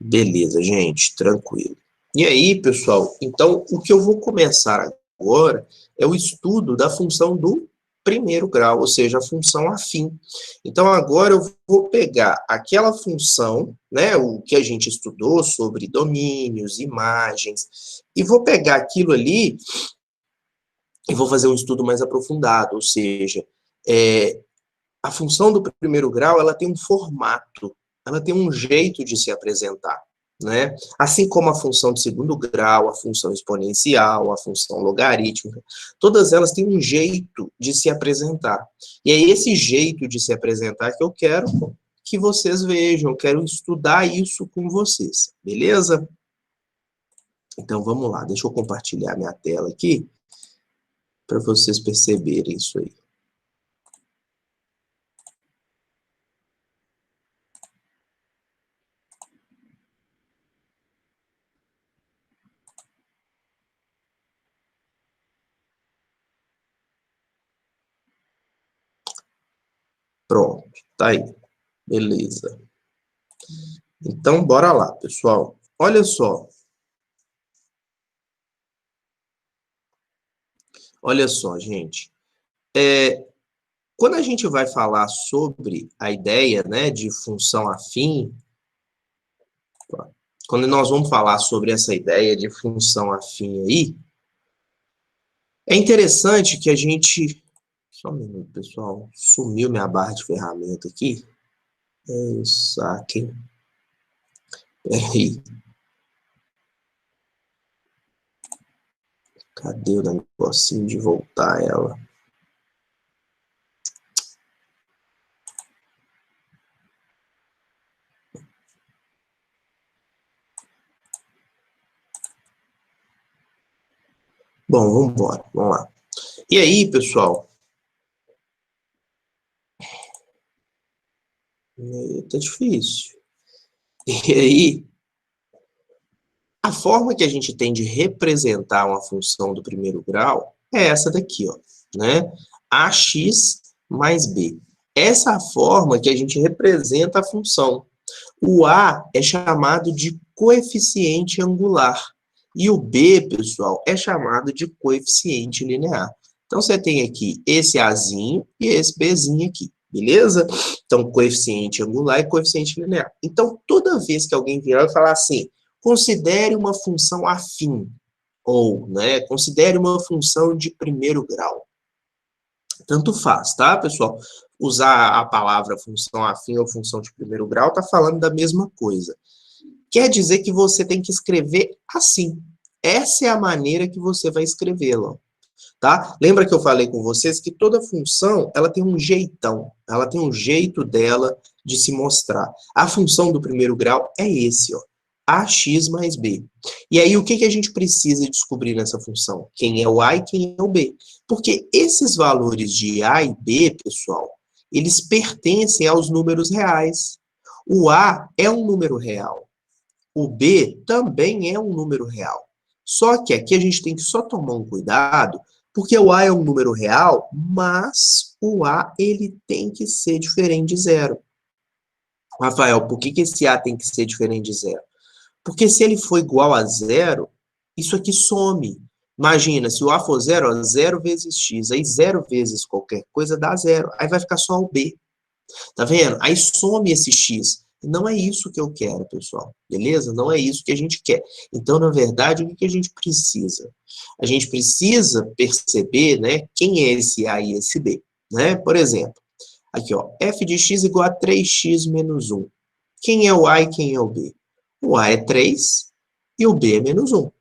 Beleza, gente, tranquilo. E aí, pessoal, então o que eu vou começar agora é o estudo da função do primeiro grau, ou seja, a função afim. Então agora eu vou pegar aquela função, né, o que a gente estudou sobre domínios, imagens, e vou pegar aquilo ali e vou fazer um estudo mais aprofundado, ou seja, a função do primeiro grau, ela tem um formato, ela tem um jeito de se apresentar, né? Assim como a função de segundo grau, a função exponencial, a função logarítmica, todas elas têm um jeito de se apresentar. E é esse jeito de se apresentar que eu quero que vocês vejam, eu quero estudar isso com vocês, beleza? Então vamos lá, deixa eu compartilhar minha tela aqui para vocês perceberem isso aí. Pronto, tá aí. Beleza. Então, bora lá, pessoal. Olha só. Olha só, gente. Quando a gente vai falar sobre a ideia, né, de função afim, quando nós vamos falar sobre essa ideia de função afim aí, é interessante que a gente... Só um minuto, pessoal. Sumiu minha barra de ferramenta aqui. Saquem. Peraí. Cadê o negocinho de voltar ela? Bom, vamos embora. Vamos lá. E aí, pessoal? Tá difícil. E aí, a forma que a gente tem de representar uma função do primeiro grau é essa daqui, ó, né? AX mais B. Essa é a forma que a gente representa a função. O A é chamado de coeficiente angular. E o B, pessoal, é chamado de coeficiente linear. Então, você tem aqui esse Azinho e esse Bzinho aqui, beleza? Então, coeficiente angular e coeficiente linear. Então, toda vez que alguém vier e falar assim, considere uma função afim, ou, né, considere uma função de primeiro grau. Tanto faz, tá, pessoal? Usar a palavra função afim ou função de primeiro grau tá falando da mesma coisa. Quer dizer que você tem que escrever assim. Essa é a maneira que você vai escrevê-la, tá? Lembra que eu falei com vocês que toda função, ela tem um jeitão, ela tem um jeito dela de se mostrar. A função do primeiro grau é esse, ó, ax mais b. E aí, o que que a gente precisa descobrir nessa função? Quem é o a e quem é o b. Porque esses valores de a e b, pessoal, eles pertencem aos números reais. O a é um número real. O b também é um número real. Só que aqui a gente tem que só tomar um cuidado, porque o A é um número real, mas o A ele tem que ser diferente de zero. Rafael, por que esse A tem que ser diferente de zero? Porque se ele for igual a zero, isso aqui some. Imagina, se o A for zero, ó, 0 vezes x, aí 0 vezes qualquer coisa dá zero. Aí vai ficar só o B. Tá vendo? Aí some esse x. Não é isso que eu quero, pessoal. Beleza? Não é isso que a gente quer. Então, na verdade, o que a gente precisa? A gente precisa perceber, né, quem é esse A e esse B. Né? Por exemplo, aqui, ó, f de x igual a 3x menos 1. Quem é o A e quem é o B? O A é 3 e o B é menos 1.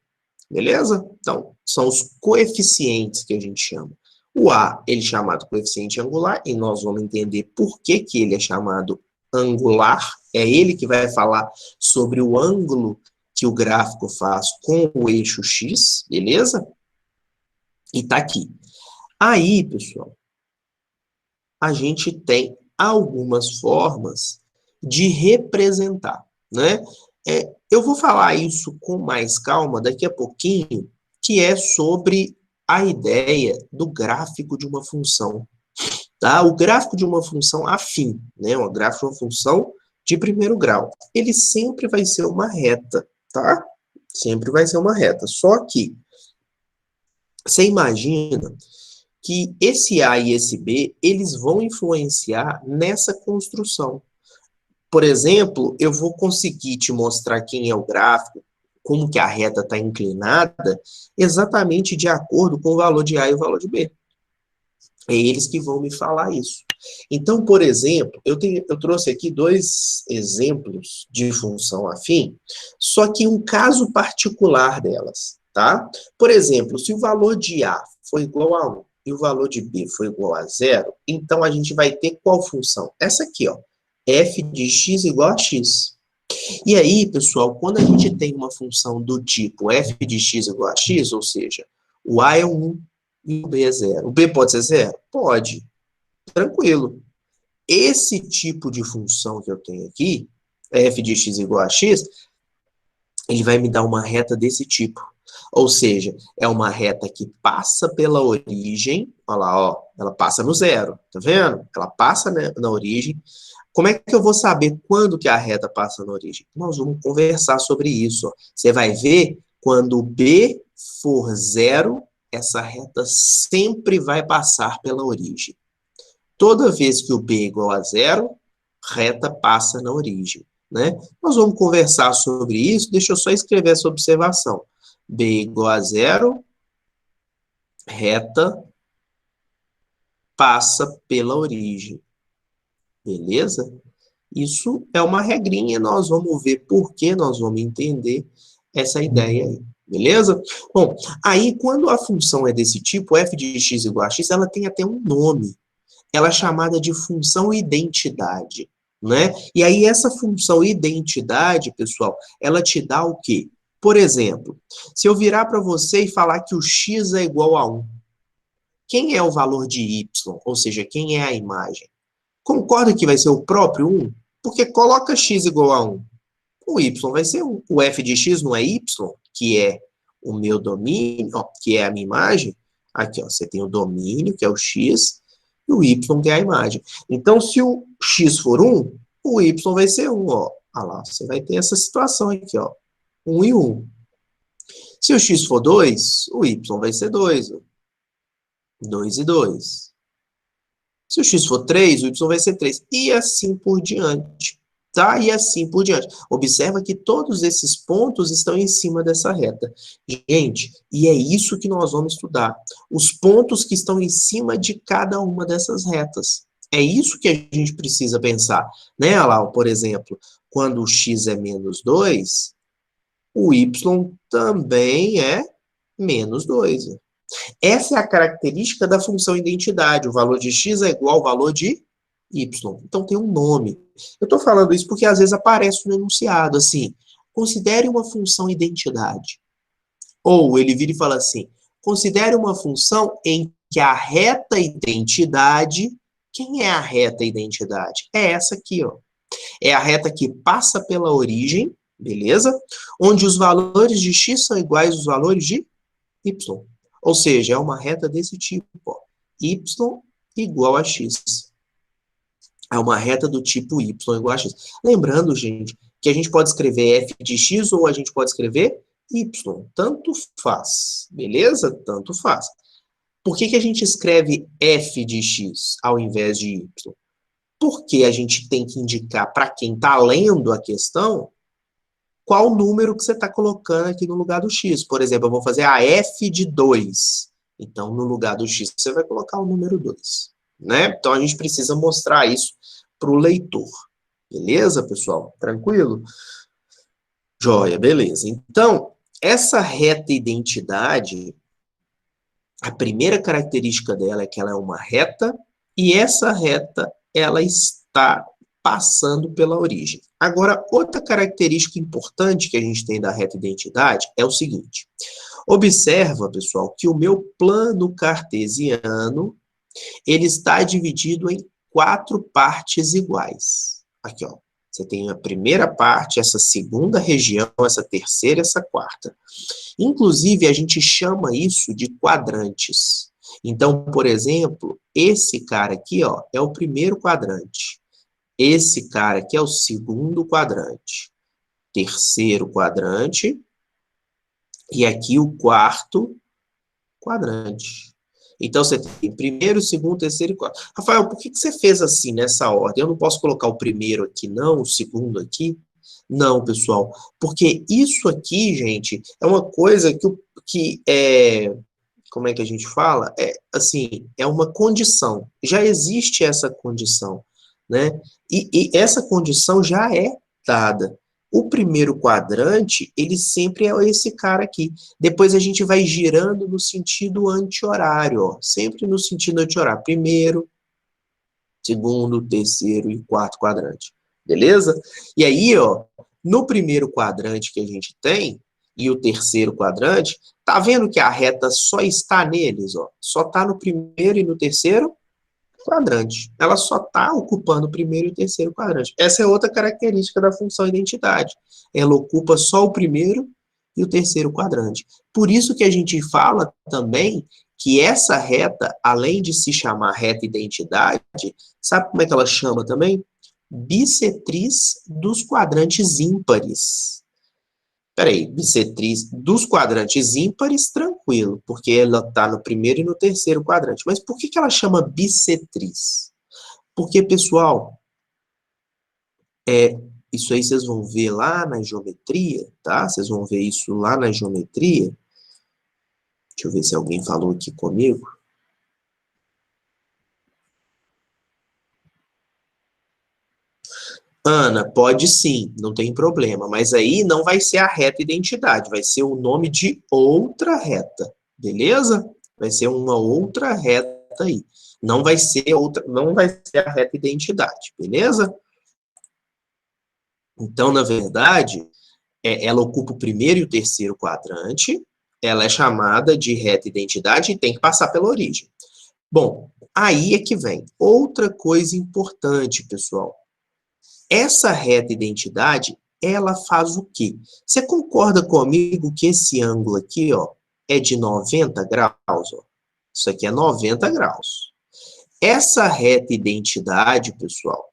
Beleza? Então, são os coeficientes que a gente chama. O A, ele é chamado coeficiente angular, e nós vamos entender por que que ele é chamado angular. É ele que vai falar sobre o ângulo que o gráfico faz com o eixo X, beleza? E tá aqui. Aí, pessoal, a gente tem algumas formas de representar, né? Eu vou falar isso com mais calma daqui a pouquinho, que é sobre a ideia do gráfico de uma função, tá? O gráfico de uma função afim, né? O gráfico de uma função de primeiro grau, ele sempre vai ser uma reta, tá? Sempre vai ser uma reta. Só que você imagina que esse A e esse B, eles vão influenciar nessa construção. Por exemplo, eu vou conseguir te mostrar quem é o gráfico, como que a reta está inclinada, exatamente de acordo com o valor de A e o valor de B. É eles que vão me falar isso. Então, por exemplo, eu trouxe aqui dois exemplos de função afim, só que um caso particular delas, tá? Por exemplo, se o valor de A for igual a 1 e o valor de B for igual a 0, então a gente vai ter qual função? Essa aqui, ó, f de x igual a x. E aí, pessoal, quando a gente tem uma função do tipo f de x igual a x, ou seja, o A é 1 e o B é 0. O B pode ser 0? Pode. Tranquilo. Esse tipo de função que eu tenho aqui, f de x igual a x, ele vai me dar uma reta desse tipo. Ou seja, é uma reta que passa pela origem, olha lá, ó, ela passa no zero, tá vendo? Ela passa na origem. Como é que eu vou saber quando que a reta passa na origem? Nós vamos conversar sobre isso. Ó. Você vai ver, quando B for zero, essa reta sempre vai passar pela origem. Toda vez que o B é igual a zero, reta passa na origem. Né? Nós vamos conversar sobre isso, deixa eu só escrever essa observação. B igual a zero, reta passa pela origem. Beleza? Isso é uma regrinha, nós vamos ver por que nós vamos entender essa ideia aí. Beleza? Bom, aí quando a função é desse tipo, f de x igual a x, ela tem até um nome. Ela é chamada de função identidade, né? E aí essa função identidade, pessoal, ela te dá o quê? Por exemplo, se eu virar para você e falar que o x é igual a 1, quem é o valor de y? Ou seja, quem é a imagem? Concorda que vai ser o próprio 1? Porque coloca x igual a 1. O y vai ser 1. O f de x não é y, que é o meu domínio, ó, que é a minha imagem. Aqui, ó, você tem o domínio, que é o x, e o y, que é a imagem. Então, se o x for 1, o y vai ser 1, ó. Olha lá, você vai ter essa situação aqui, ó. 1 e 1. Se o x for 2, o y vai ser 2, ó. 2 e 2. Se o x for 3, o y vai ser 3. E assim por diante. Tá? E assim por diante. Observa que todos esses pontos estão em cima dessa reta. Gente, e é isso que nós vamos estudar. Os pontos que estão em cima de cada uma dessas retas. É isso que a gente precisa pensar. Né, lá, por exemplo, quando o x é menos 2, o y também é menos 2. Essa é a característica da função identidade. O valor de x é igual ao valor de y. Então tem um nome. Eu estou falando isso porque às vezes aparece no enunciado, assim, considere uma função identidade. Ou ele vira e fala assim, considere uma função em que a reta identidade, quem é a reta identidade? É essa aqui, ó. É a reta que passa pela origem, beleza? Onde os valores de x são iguais aos valores de y. Ou seja, é uma reta desse tipo, ó. Y igual a x. É uma reta do tipo y igual a x. Lembrando, gente, que a gente pode escrever f de x ou a gente pode escrever y. Tanto faz, beleza? Tanto faz. Por que a gente escreve f de x ao invés de y? Porque a gente tem que indicar para quem está lendo a questão qual número que você está colocando aqui no lugar do x. Por exemplo, eu vou fazer a f de 2. Então, no lugar do x, você vai colocar o número 2. Né? Então, a gente precisa mostrar isso para o leitor. Beleza, pessoal? Tranquilo? Joia, beleza. Então, essa reta identidade, a primeira característica dela é que ela é uma reta, e essa reta, ela está passando pela origem. Agora, outra característica importante que a gente tem da reta identidade é o seguinte. Observa, pessoal, que o meu plano cartesiano, ele está dividido em 4 partes iguais. Aqui, ó. Você tem a primeira parte, essa segunda região, essa terceira e essa quarta. Inclusive, a gente chama isso de quadrantes. Então, por exemplo, esse cara aqui, ó, é o primeiro quadrante. Esse cara aqui é o segundo quadrante. Terceiro quadrante. E aqui o quarto quadrante. Então, você tem primeiro, segundo, terceiro e quarto. Rafael, por que você fez assim, nessa ordem? Eu não posso colocar o primeiro aqui, não, o segundo aqui? Não, pessoal, porque isso aqui, gente, é uma coisa que é, como é que a gente fala? É, assim, é uma condição. Já existe essa condição, né? E essa condição já é dada. O primeiro quadrante, ele sempre é esse cara aqui. Depois a gente vai girando no sentido anti-horário, ó. Sempre no sentido anti-horário. Primeiro, segundo, terceiro e quarto quadrante. Beleza? E aí, ó, no primeiro quadrante que a gente tem, e o terceiro quadrante, tá vendo que a reta só está neles, ó? Só tá no primeiro e no terceiro quadrante. Ela só está ocupando o primeiro e o terceiro quadrante. Essa é outra característica da função identidade. Ela ocupa só o primeiro e o terceiro quadrante. Por isso que a gente fala também que essa reta, além de se chamar reta identidade, sabe como é que ela chama também? Bissetriz dos quadrantes ímpares. Peraí, bissetriz dos quadrantes ímpares, tranquilo, porque ela está no primeiro e no terceiro quadrante. Mas por que ela chama bissetriz? Porque, pessoal, isso aí vocês vão ver lá na geometria, tá? Vocês vão ver isso lá na geometria. Deixa eu ver se alguém falou aqui comigo. Ana, pode sim, não tem problema, mas aí não vai ser a reta identidade, vai ser o nome de outra reta, beleza? Vai ser uma outra reta aí. Não vai ser outra, não vai ser a reta identidade, beleza? Então, na verdade, ela ocupa o primeiro e o terceiro quadrante, ela é chamada de reta identidade e tem que passar pela origem. Bom, aí é que vem outra coisa importante, pessoal. Essa reta identidade, ela faz o quê? Você concorda comigo que esse ângulo aqui, ó, é de 90 graus? Ó? Isso aqui é 90 graus. Essa reta identidade, pessoal,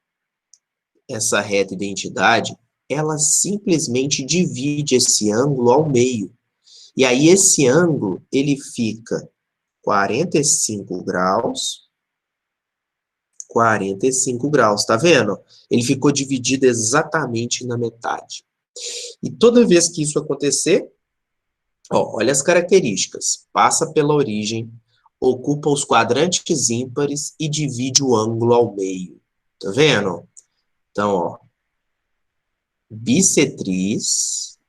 essa reta identidade, ela simplesmente divide esse ângulo ao meio. E aí esse ângulo, ele fica 45 graus, 45 graus, tá vendo? Ele ficou dividido exatamente na metade. E toda vez que isso acontecer, ó, olha as características. Passa pela origem, ocupa os quadrantes ímpares e divide o ângulo ao meio. Tá vendo? Então, ó, bissetriz.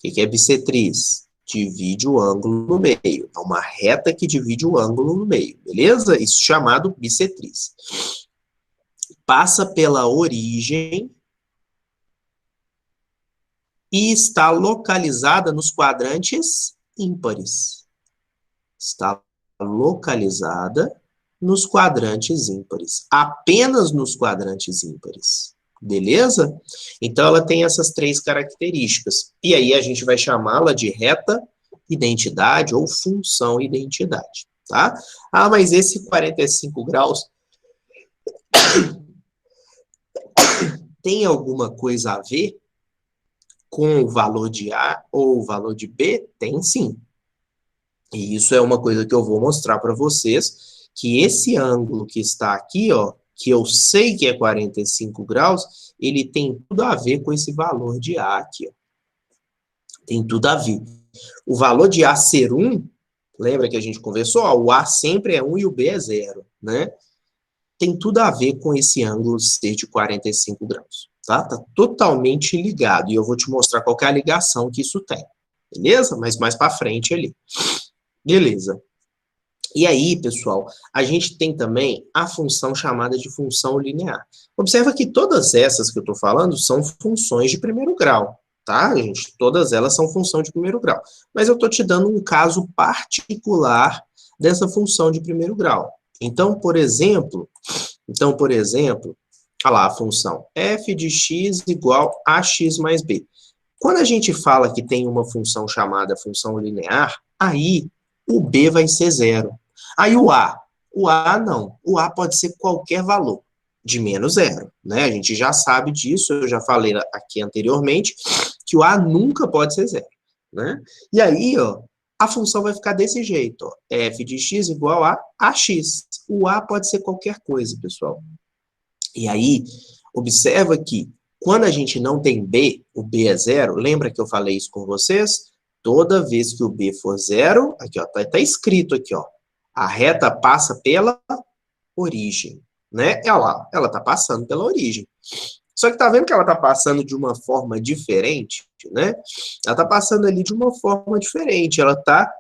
O que é bissetriz? Divide o ângulo no meio. É uma reta que divide o ângulo no meio, beleza? Isso é chamado bissetriz. Passa pela origem e está localizada nos quadrantes ímpares. Está localizada nos quadrantes ímpares. Apenas nos quadrantes ímpares. Beleza? Então, ela tem essas três características. E aí, a gente vai chamá-la de reta identidade ou função identidade. Tá? Ah, mas esse 45 graus tem alguma coisa a ver com o valor de A ou o valor de B? Tem sim. E isso é uma coisa que eu vou mostrar para vocês, que esse ângulo que está aqui, ó, que eu sei que é 45 graus, ele tem tudo a ver com esse valor de A aqui, ó. Tem tudo a ver. O valor de A ser 1, lembra que a gente conversou? Ó, o A sempre é 1 e o B é 0, né? Tem tudo a ver com esse ângulo ser de 45 graus, tá? Tá totalmente ligado, e eu vou te mostrar qual que é a ligação que isso tem, beleza? Mas mais para frente ali. Beleza. E aí, pessoal, a gente tem também a função chamada de função linear. Observa que todas essas que eu estou falando são funções de primeiro grau, tá, gente? Todas elas são função de primeiro grau. Mas eu estou te dando um caso particular dessa função de primeiro grau. Então, por exemplo, olha lá a função f de x igual a x mais b. Quando a gente fala que tem uma função chamada função linear, aí o b vai ser 0. Aí o A não. O A pode ser qualquer valor. de menos zero, né? A gente já sabe disso, eu já falei aqui anteriormente, que o A nunca pode ser zero, né? E aí, ó, a função vai ficar desse jeito, ó, f de x igual a ax. O A pode ser qualquer coisa, pessoal. E aí, observa que quando a gente não tem B, o B é zero, lembra que eu falei isso com vocês? Toda vez que o B for zero, aqui ó, tá escrito aqui, ó, a reta passa pela origem, né? Ela tá passando pela origem. Só que tá vendo que ela tá passando de uma forma diferente, né? Ela tá passando ali de uma forma diferente, ela tá,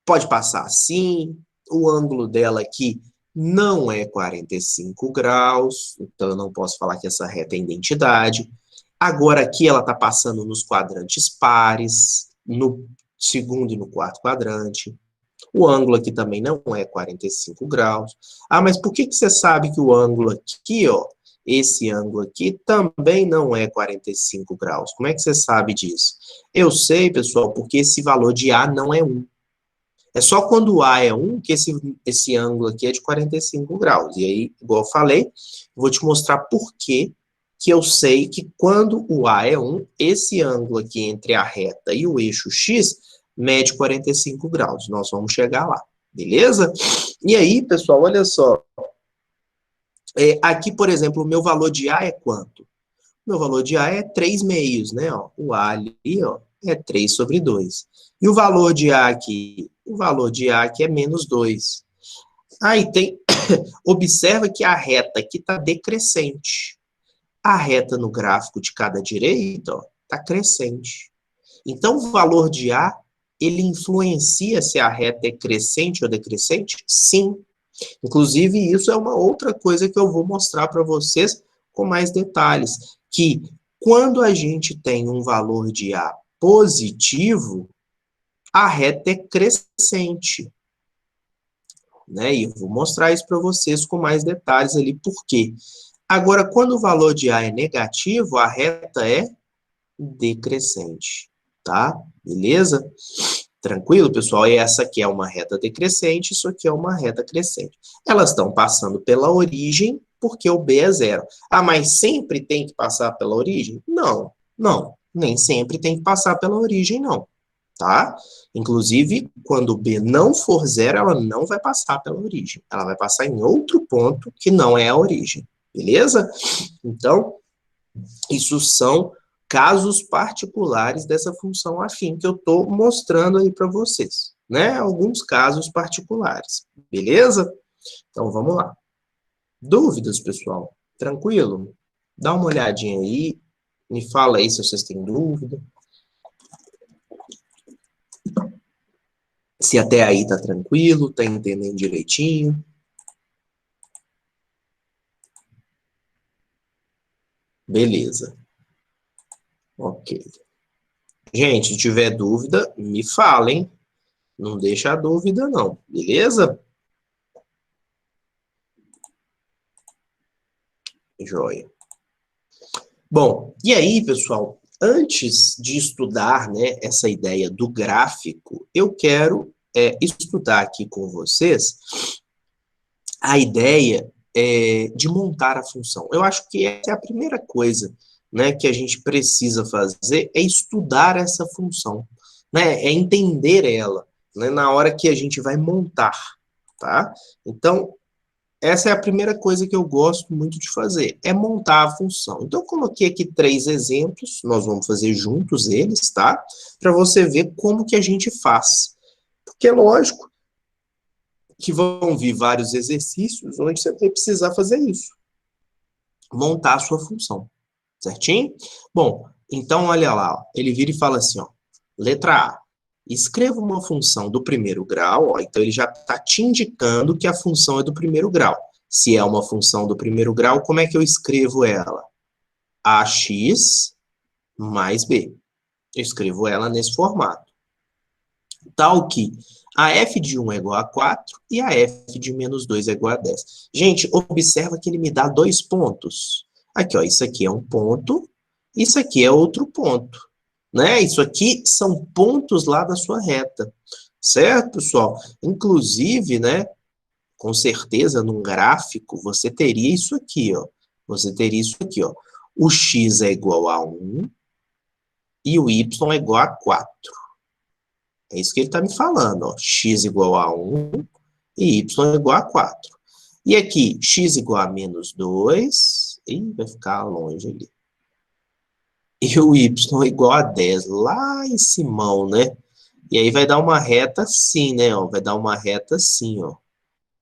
pode passar assim, o ângulo dela aqui não é 45 graus, então eu não posso falar que essa reta é identidade. Agora aqui ela está passando nos quadrantes pares, no segundo e no quarto quadrante. O ângulo aqui também não é 45 graus. Ah, mas por que você sabe que o ângulo aqui, ó, esse ângulo aqui também não é 45 graus? Como é que você sabe disso? Eu sei, pessoal, porque esse valor de A não é 1. É só quando o A é 1 que esse ângulo aqui é de 45 graus. E aí, igual eu falei, vou te mostrar por que eu sei que quando o A é 1, esse ângulo aqui entre a reta e o eixo X mede 45 graus. Nós vamos chegar lá, beleza? E aí, pessoal, olha só. Aqui, por exemplo, o meu valor de A é quanto? Meu valor de A é 3 meios, né? Ó, o A ali, ó, é 3 sobre 2. E o valor de A aqui? O valor de A aqui é menos 2. Aí tem... Observa que a reta aqui está decrescente. A reta no gráfico de cada direita está crescente. Então, o valor de A, ele influencia se a reta é crescente ou decrescente? Sim. Inclusive, isso é uma outra coisa que eu vou mostrar para vocês com mais detalhes, que quando a gente tem um valor de A positivo, a reta é crescente. Né? E eu vou mostrar isso para vocês com mais detalhes ali, por quê? Agora, quando o valor de A é negativo, a reta é decrescente, tá? Beleza? Tranquilo, pessoal? E essa aqui é uma reta decrescente, isso aqui é uma reta crescente. Elas estão passando pela origem, porque o B é zero. Ah, mas sempre tem que passar pela origem? Não, não. Nem sempre tem que passar pela origem, não. Tá? Inclusive, quando o B não for zero, ela não vai passar pela origem. Ela vai passar em outro ponto que não é a origem. Beleza? Então, isso são casos particulares dessa função afim que eu estou mostrando aí para vocês, né? Alguns casos particulares, beleza? Então, vamos lá. Dúvidas, pessoal? Tranquilo? Dá uma olhadinha aí, me fala aí se vocês têm dúvida. Se até aí tá tranquilo, tá entendendo direitinho. Beleza. Ok. Gente, se tiver dúvida, me falem. Não deixa a dúvida, não. Beleza? Joia. Bom, e aí, pessoal, antes de estudar, né, essa ideia do gráfico, eu quero estudar aqui com vocês a ideia de montar a função. Eu acho que essa é a primeira coisa, né, que a gente precisa fazer, é estudar essa função, né, é entender ela, né, na hora que a gente vai montar, tá? Então, essa é a primeira coisa que eu gosto muito de fazer, é montar a função. Então, eu coloquei aqui 3 exemplos, nós vamos fazer juntos eles, tá? Para você ver como que a gente faz. Porque é lógico que vão vir vários exercícios onde você vai precisar fazer isso. Montar a sua função, certinho? Bom, então olha lá, ó, ele vira e fala assim, ó, letra A, escreva uma função do primeiro grau, ó, então ele já está te indicando que a função é do primeiro grau. Se é uma função do primeiro grau, como é que eu escrevo ela? AX mais B. Eu escrevo ela nesse formato. Tal que a f de 1 é igual a 4 e a f de menos 2 é igual a 10. Gente, observa que ele me dá 2 pontos. Aqui, ó, isso aqui é um ponto, isso aqui é outro ponto. Né? Isso aqui são pontos lá da sua reta. Certo, pessoal? Inclusive, né, com certeza, num gráfico, você teria isso aqui, ó. Você teria isso aqui, ó. O x é igual a 1 e o y é igual a 4. É isso que ele está me falando, ó. X igual a 1 e y igual a 4. E aqui, x igual a menos 2. Ih, vai ficar longe ali. E o y igual a 10, lá em cima, né? E aí vai dar uma reta assim, né? Ó, vai dar uma reta assim, ó.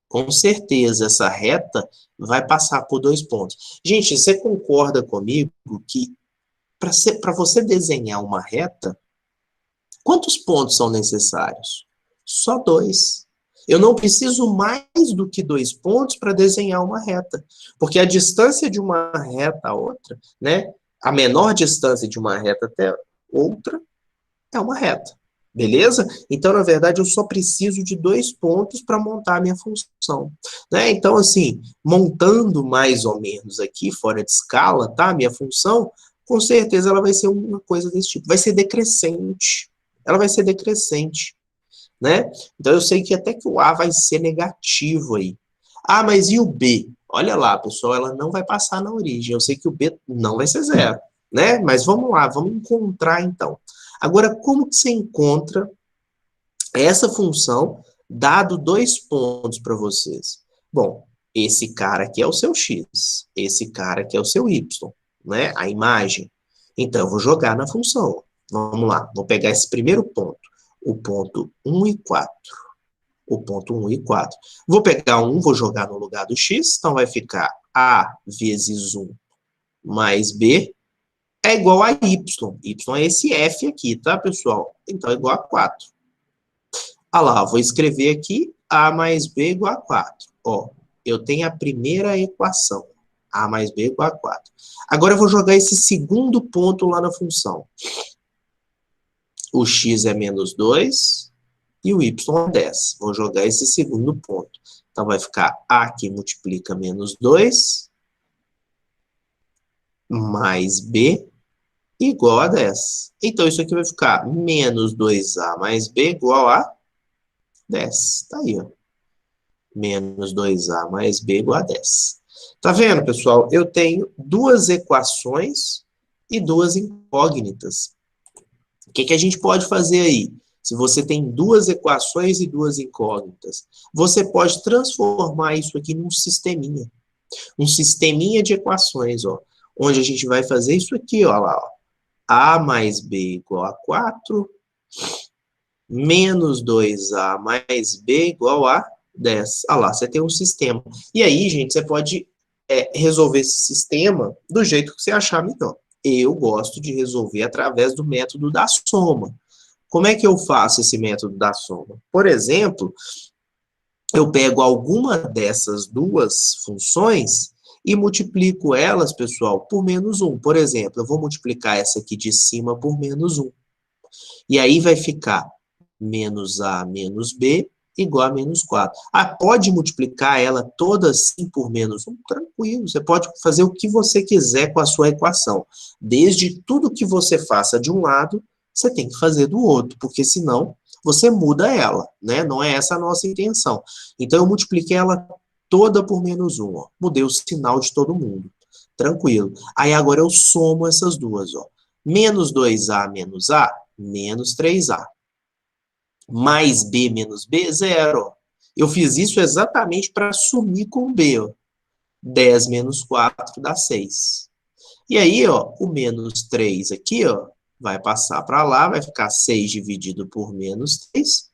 Com certeza, essa reta vai passar por 2 pontos. Gente, você concorda comigo que para você desenhar uma reta, quantos pontos são necessários? Só 2. Eu não preciso mais do que 2 pontos para desenhar uma reta. Porque a distância de uma reta a outra, né? A menor distância de uma reta até outra é uma reta. Beleza? Então, na verdade, eu só preciso de 2 pontos para montar a minha função. Né? Então, assim, montando mais ou menos aqui, fora de escala, tá? Minha função, com certeza ela vai ser uma coisa desse tipo. Vai ser decrescente. Ela vai ser decrescente. Né? Então, eu sei que até que o A vai ser negativo aí. Ah, mas e o B? Olha lá, pessoal, ela não vai passar na origem. Eu sei que o B não vai ser 0. Né? Mas vamos lá, vamos encontrar então. Agora, como que você encontra essa função dado 2 pontos para vocês? Bom, esse cara aqui é o seu x, esse cara aqui é o seu y, né? A imagem. Então, eu vou jogar na função. Vamos lá, vou pegar esse primeiro ponto, o ponto 1 e 4. O ponto 1 e 4. Vou pegar 1, vou jogar no lugar do x, então vai ficar a vezes 1 mais b é igual a y. Y é esse f aqui, tá, pessoal? Então, é igual a 4. Ah lá, vou escrever aqui a mais b igual a 4. Ó, eu tenho a primeira equação. A mais b igual a 4. Agora, eu vou jogar esse segundo ponto lá na função. O x é menos 2 e o y é 10. Vou jogar esse segundo ponto. Então, vai ficar a que multiplica menos 2 mais b igual a 10. Então, isso aqui vai ficar menos 2a mais b igual a 10. Tá aí, ó. Menos 2a mais b igual a 10. Tá vendo, pessoal? Eu tenho 2 equações e 2 incógnitas. O que a gente pode fazer aí? Se você tem 2 equações e 2 incógnitas, você pode transformar isso aqui num sisteminha. Um sisteminha de equações, ó. Onde a gente vai fazer isso aqui, ó lá, ó. A mais b igual a 4, menos 2a mais b igual a 10. Ah lá, você tem um sistema. E aí, gente, você pode resolver esse sistema do jeito que você achar melhor. Eu gosto de resolver através do método da soma. Como é que eu faço esse método da soma? Por exemplo, eu pego alguma dessas duas funções e multiplico elas, pessoal, por menos 1. Por exemplo, eu vou multiplicar essa aqui de cima por menos 1. E aí vai ficar menos a menos b igual a menos 4. Ah, pode multiplicar ela toda assim por menos 1? Tranquilo, você pode fazer o que você quiser com a sua equação. Desde tudo que você faça de um lado, você tem que fazer do outro, porque senão você muda ela, né? Não é essa a nossa intenção. Então, eu multipliquei ela toda por menos 1, ó. Mudei o sinal de todo mundo. Tranquilo. Aí, agora eu somo essas duas, ó. Menos 2a menos a, menos 3a. Mais b menos b, zero. Eu fiz isso exatamente para sumir com b, ó. 10 menos 4 dá 6. E aí, ó, o menos 3 aqui, ó, vai passar para lá, vai ficar 6 dividido por menos 3.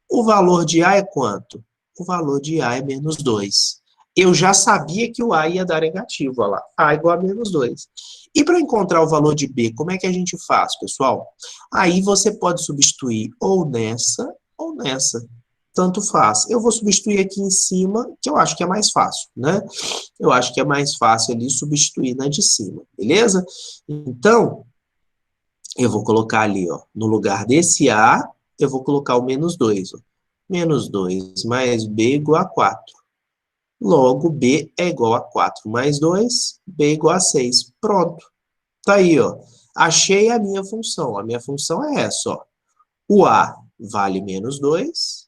O valor de A é quanto? O valor de A é menos 2. Eu já sabia que o A ia dar negativo, olha lá. A igual a menos 2. E para encontrar o valor de B, como é que a gente faz, pessoal? Aí você pode substituir ou nessa ou nessa. Tanto faz. Eu vou substituir aqui em cima, que eu acho que é mais fácil, né? Eu acho que é mais fácil ali substituir na de cima, beleza? Então, eu vou colocar ali, ó, no lugar desse A, eu vou colocar o menos 2, ó. Menos 2 mais B igual a 4. Logo, B é igual a 4 mais 2, B igual a 6. Pronto. Tá aí, ó. Achei a minha função. A minha função é essa, ó. O A vale menos 2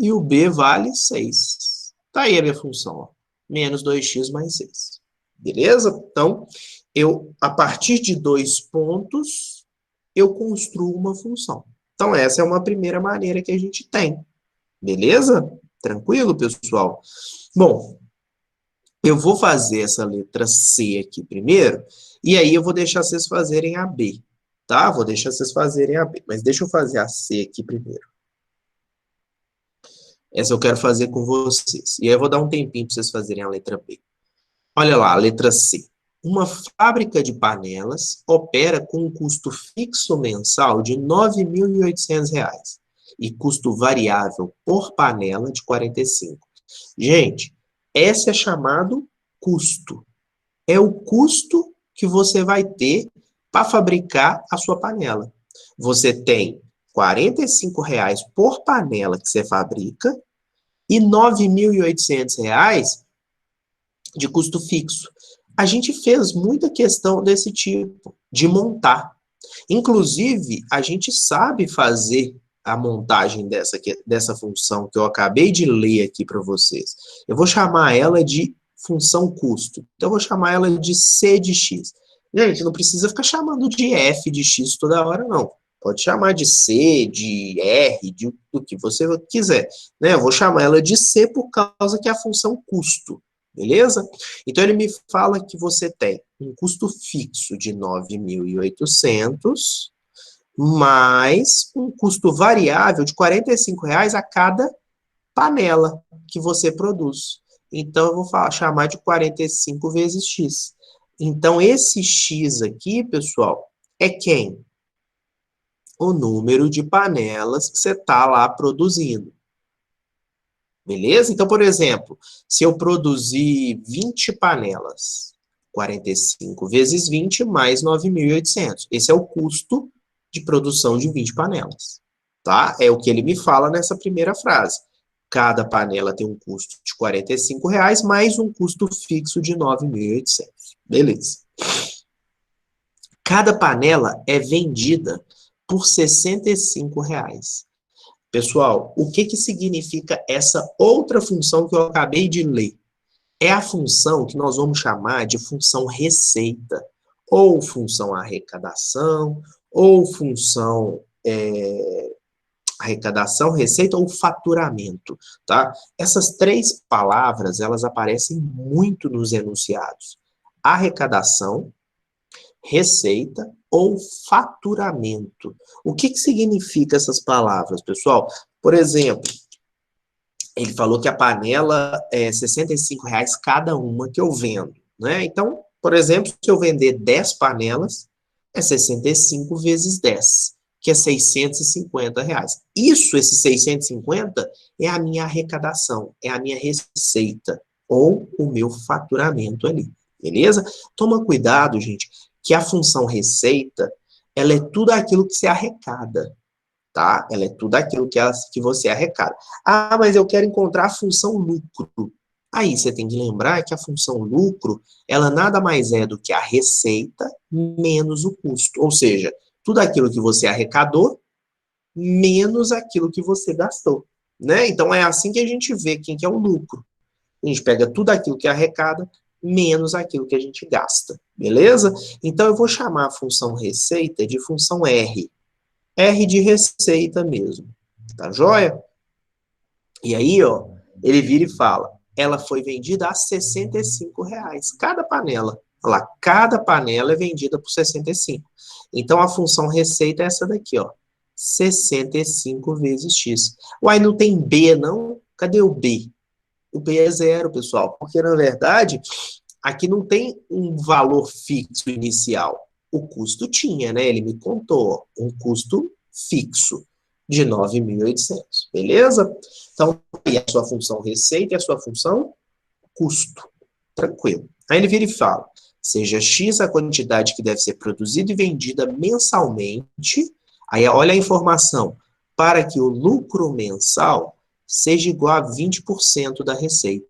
e o B vale 6. Tá aí a minha função, ó. Menos 2x mais 6. Beleza? Então, a partir de 2 pontos, eu construo uma função. Então, essa é uma primeira maneira que a gente tem. Beleza? Tranquilo, pessoal? Bom, eu vou fazer essa letra C aqui primeiro, e aí eu vou deixar vocês fazerem a B, tá? Vou deixar vocês fazerem a B, mas deixa eu fazer a C aqui primeiro. Essa eu quero fazer com vocês. E aí eu vou dar um tempinho para vocês fazerem a letra B. Olha lá, a letra C. Uma fábrica de panelas opera com um custo fixo mensal de R$ 9.800 e custo variável por panela de 45. Gente, esse é chamado custo. É o custo que você vai ter para fabricar a sua panela. Você tem R$ 45 por panela que você fabrica e R$ 9.800 de custo fixo. A gente fez muita questão desse tipo, de montar. Inclusive, a gente sabe fazer a montagem dessa função que eu acabei de ler aqui para vocês. Eu vou chamar ela de função custo. Então, eu vou chamar ela de C de X. Gente, não precisa ficar chamando de F de X toda hora, não. Pode chamar de C, de R, do que você quiser. Né? Eu vou chamar ela de C por causa que é a função custo. Beleza? Então, ele me fala que você tem um custo fixo de 9.800 mais um custo variável de R$ 45 a cada panela que você produz. Então, eu vou chamar de 45 vezes X. Então, esse X aqui, pessoal, é quem? O número de panelas que você está lá produzindo. Beleza? Então, por exemplo, se eu produzir 20 panelas, 45 vezes 20 mais 9.800. Esse é o custo de produção de 20 panelas. Tá? É o que ele me fala nessa primeira frase. Cada panela tem um custo de R$ 45 mais um custo fixo de 9.800. Beleza. Cada panela é vendida por R$ 65. Pessoal, o que significa essa outra função que eu acabei de ler? É a função que nós vamos chamar de função receita, ou função arrecadação, ou função arrecadação, receita ou faturamento, tá? Essas três palavras, elas aparecem muito nos enunciados. Arrecadação, receita ou faturamento. O que significa essas palavras, pessoal? Por exemplo, ele falou que a panela é R$ 65 cada uma que eu vendo, né? Então, por exemplo, se eu vender 10 panelas, é 65 vezes 10, que é R$ 650. Esses 650 é a minha arrecadação, é a minha receita, ou o meu faturamento ali, beleza? Toma cuidado, gente, que a função receita, ela é tudo aquilo que se arrecada, tá? Ela é tudo aquilo que você arrecada. Ah, mas eu quero encontrar a função lucro. Aí você tem que lembrar que a função lucro, ela nada mais é do que a receita menos o custo. Ou seja, tudo aquilo que você arrecadou menos aquilo que você gastou, né? Então é assim que a gente vê quem que é o lucro. A gente pega tudo aquilo que arrecada menos aquilo que a gente gasta, beleza? Então eu vou chamar a função receita de função R. R de receita mesmo, tá joia? E aí, ó, ele vira e fala, ela foi vendida a R$ 65. Cada panela. Olha lá, cada panela é vendida por 65. Então, a função receita é essa daqui, ó. 65 vezes X. Uai, não tem B, não? Cadê o B? O B é zero, pessoal. Porque, na verdade, aqui não tem um valor fixo inicial. O custo tinha, né? Ele me contou, ó, um custo fixo de 9.800, beleza? Então, aí a sua função receita e a sua função custo. Tranquilo. Aí ele vira e fala, seja X a quantidade que deve ser produzida e vendida mensalmente. Aí olha a informação, para que o lucro mensal seja igual a 20% da receita.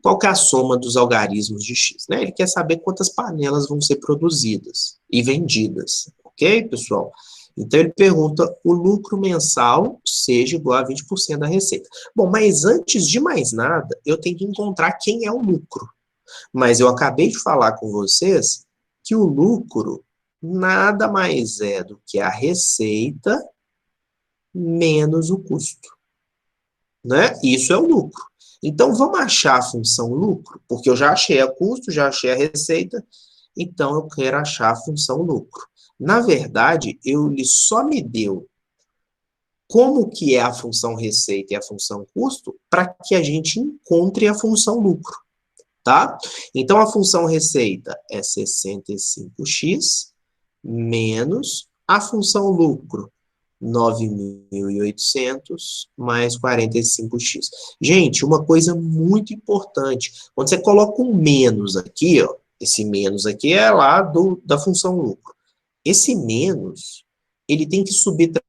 Qual que é a soma dos algarismos de X? Né? Ele quer saber quantas panelas vão ser produzidas e vendidas. Ok, pessoal? Então, ele pergunta o lucro mensal seja igual a 20% da receita. Bom, mas antes de mais nada, eu tenho que encontrar quem é o lucro. Mas eu acabei de falar com vocês que o lucro nada mais é do que a receita menos o custo, né? Isso é o lucro. Então, vamos achar a função lucro, porque eu já achei o custo, já achei a receita, então eu quero achar a função lucro. Na verdade, ele só me deu como que é a função receita e a função custo para que a gente encontre a função lucro, tá? Então, a função receita é 65x menos a função lucro, 9.800 mais 45x. Gente, uma coisa muito importante, quando você coloca um menos aqui, ó, esse menos aqui é lá da função lucro. Esse menos, ele tem que subtrair,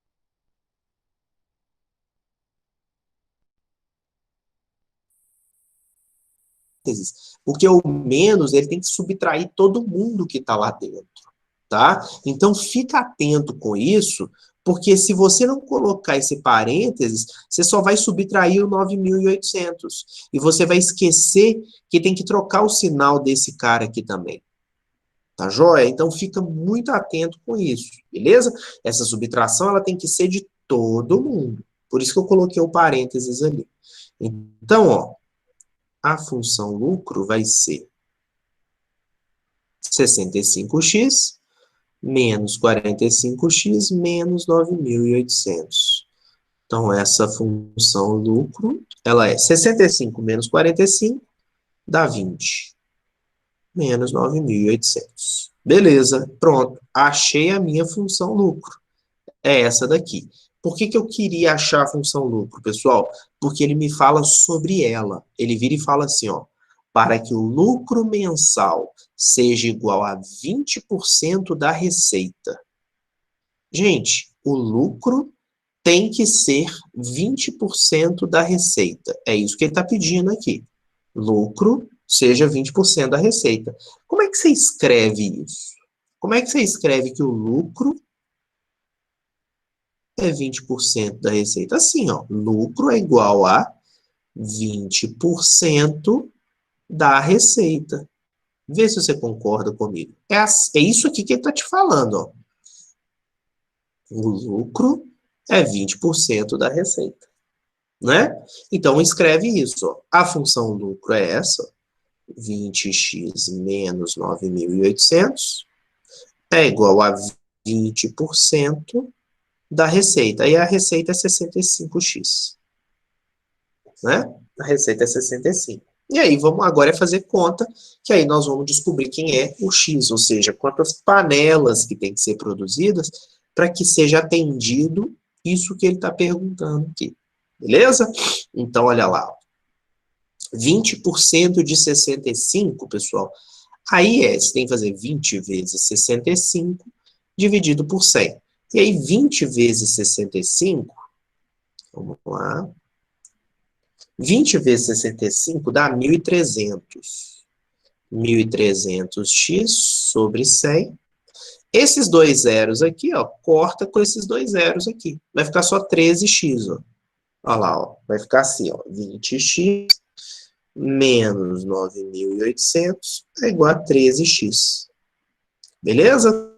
porque o menos, ele tem que subtrair todo mundo que está lá dentro, tá? Então, fica atento com isso, porque se você não colocar esse parênteses, você só vai subtrair o 9.800. E você vai esquecer que tem que trocar o sinal desse cara aqui também. Tá joia? Então, fica muito atento com isso, beleza? Essa subtração, ela tem que ser de todo mundo. Por isso que eu coloquei o parênteses ali. Então, ó, a função lucro vai ser 65x menos 45x menos 9.800. Então, essa função lucro, ela é 65 menos 45, dá 20, menos 9.800. Beleza, pronto. Achei a minha função lucro. É essa daqui. Por que eu queria achar a função lucro, pessoal? Porque ele me fala sobre ela. Ele vira e fala assim, ó, para que o lucro mensal seja igual a 20% da receita. Gente, o lucro tem que ser 20% da receita. É isso que ele está pedindo aqui. Lucro seja 20% da receita. Como é que você escreve isso? Como é que você escreve que o lucro é 20% da receita? Assim, ó, lucro é igual a 20% da receita. Vê se você concorda comigo. É isso aqui que ele está te falando, ó. O lucro é 20% da receita, né? Então, escreve isso, ó. A função lucro é essa, 20x menos 9.800 é igual a 20% da receita. E a receita é 65x, né? A receita é 65. E aí, vamos agora fazer conta, que aí nós vamos descobrir quem é o X, ou seja, quantas panelas que tem que ser produzidas para que seja atendido isso que ele está perguntando aqui. Beleza? Então, olha lá. 20% de 65, pessoal. Aí você tem que fazer 20 vezes 65 dividido por 100. E aí, 20 vezes 65, vamos lá. 20 vezes 65 dá 1.300. 1.300x sobre 100. Esses dois zeros aqui, ó, corta com esses dois zeros aqui. Vai ficar só 13x, ó. Olha lá, ó. Vai ficar assim, ó. 20x menos 9.800 é igual a 13x. Beleza?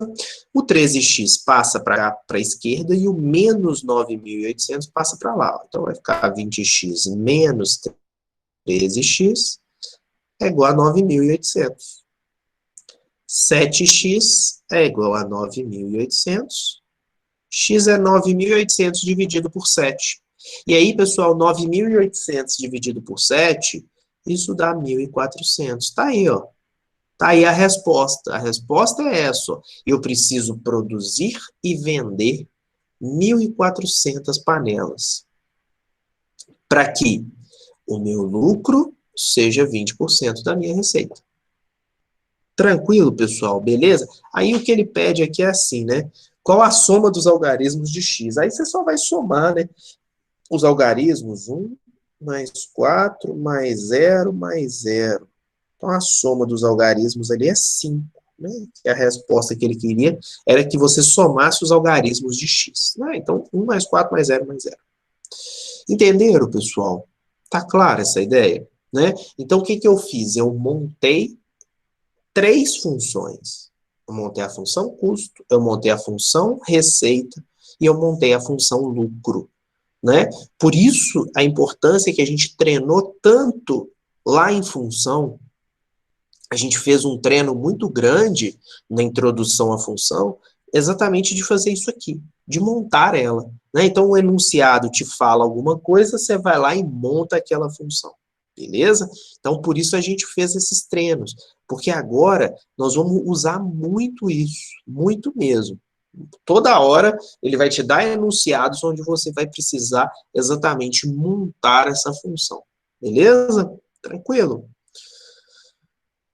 O 13x passa para a esquerda e o menos 9.800 passa para lá. Então, vai ficar 20x menos 13x é igual a 9.800. 7x é igual a 9.800. X é 9.800 dividido por 7. E aí, pessoal, 9.800 dividido por 7, isso dá 1.400. Tá aí, ó. Tá aí a resposta. A resposta é essa, ó. Eu preciso produzir e vender 1.400 panelas para que o meu lucro seja 20% da minha receita. Tranquilo, pessoal? Beleza? Aí o que ele pede aqui é assim, né? Qual a soma dos algarismos de x? Aí você só vai somar, né? Os algarismos, 1 mais 4 mais 0 mais 0. Então, a soma dos algarismos ali é 5. né? Que a resposta que ele queria era que você somasse os algarismos de x. Né? Então, 1 mais 4 mais 0 mais 0. Entenderam, pessoal? Tá clara essa ideia? Né? Então, o que, que eu fiz? Eu montei três funções. Eu montei a função custo, eu montei a função receita e eu montei a função lucro. Né? Por isso, a importância que a gente treinou tanto lá em função, a gente fez um treino muito grande na introdução à função, exatamente de fazer isso aqui, de montar ela. Né? Então, o enunciado te fala alguma coisa, você vai lá e monta aquela função. Beleza? Então, por isso a gente fez esses treinos, porque agora nós vamos usar muito isso, muito mesmo. Toda hora ele vai te dar enunciados onde você vai precisar exatamente montar essa função. Beleza? Tranquilo?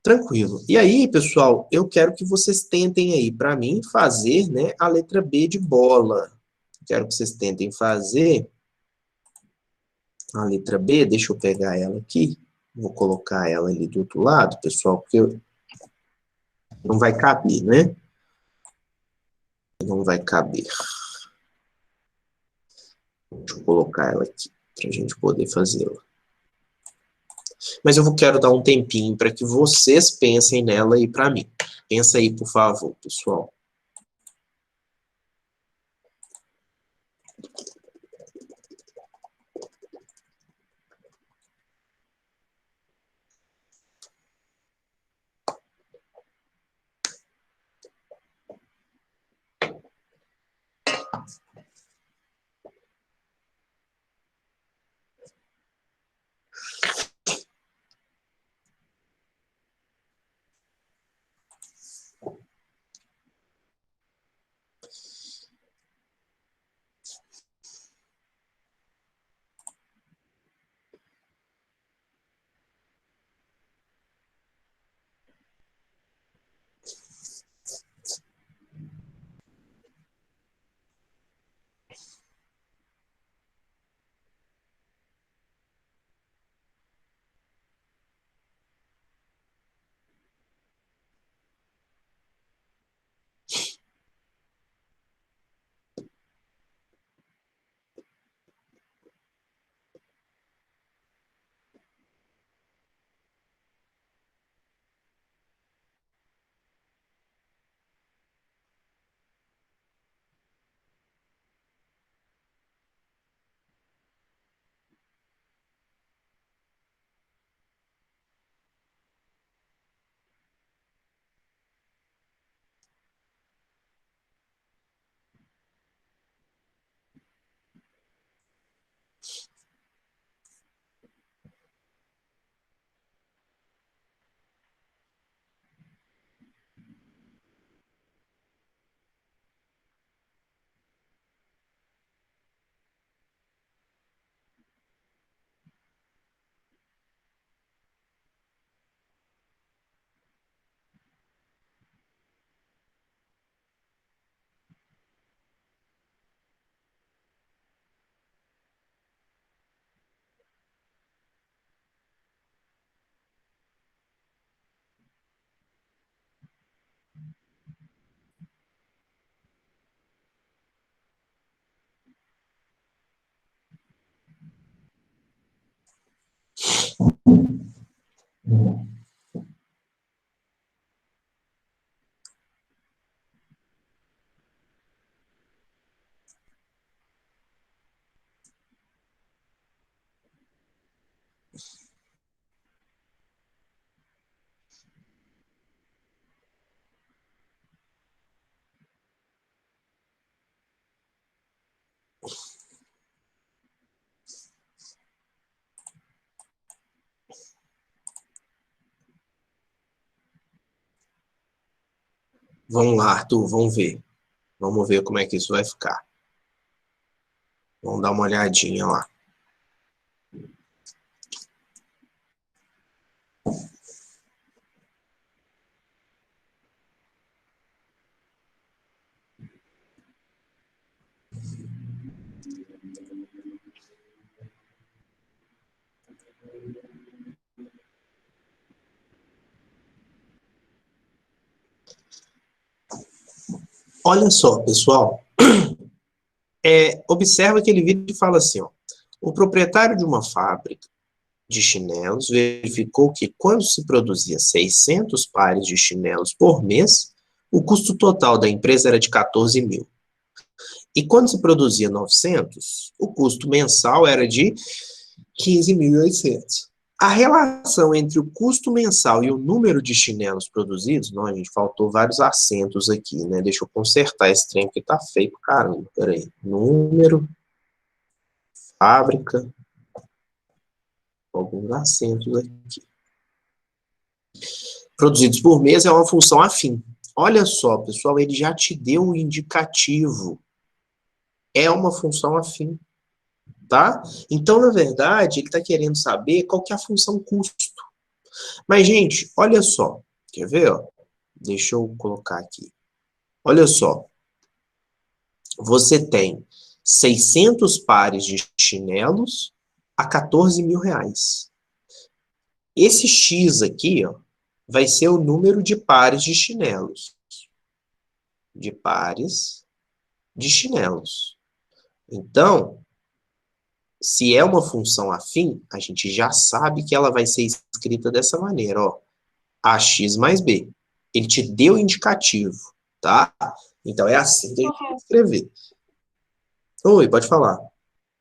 Tranquilo. E aí, pessoal, eu quero que vocês tentem aí, para mim, fazer, né, a letra B de bola. Quero que vocês tentem fazer a letra B. Deixa eu pegar ela aqui. Vou colocar ela ali do outro lado, pessoal, porque não vai caber, né? Não vai caber. Deixa eu colocar ela aqui, para a gente poder fazê-la. Mas eu quero dar um tempinho para que vocês pensem nela aí para mim. Pensa aí, por favor, pessoal. Vamos lá, Arthur, vamos ver. Vamos ver como é que isso vai ficar. Vamos dar uma olhadinha lá. Olha só, pessoal, observa que ele vira e fala assim, ó, o proprietário de uma fábrica de chinelos verificou que quando se produzia 600 pares de chinelos por mês, o custo total da empresa era de 14 mil. E quando se produzia 900, o custo mensal era de 15.800. A relação entre o custo mensal e o número de chinelos produzidos, não, a gente faltou vários acentos aqui, né? Deixa eu consertar esse trem que tá feio pra caramba. Peraí. Número, fábrica, alguns acentos aqui. Produzidos por mês é uma função afim. Olha só, pessoal, ele já te deu um indicativo. É uma função afim, tá? Então, na verdade, ele está querendo saber qual que é a função custo. Mas, gente, olha só. Quer ver, ó? Deixa eu colocar aqui. Olha só. Você tem 600 pares de chinelos a 14 mil reais. Esse X aqui, ó, vai ser o número de pares de chinelos. De pares de chinelos. Então, se é uma função afim, a gente já sabe que ela vai ser escrita dessa maneira, ó. AX mais B. Ele te deu indicativo, tá? Então, é assim que a gente vai escrever. Oi, pode falar.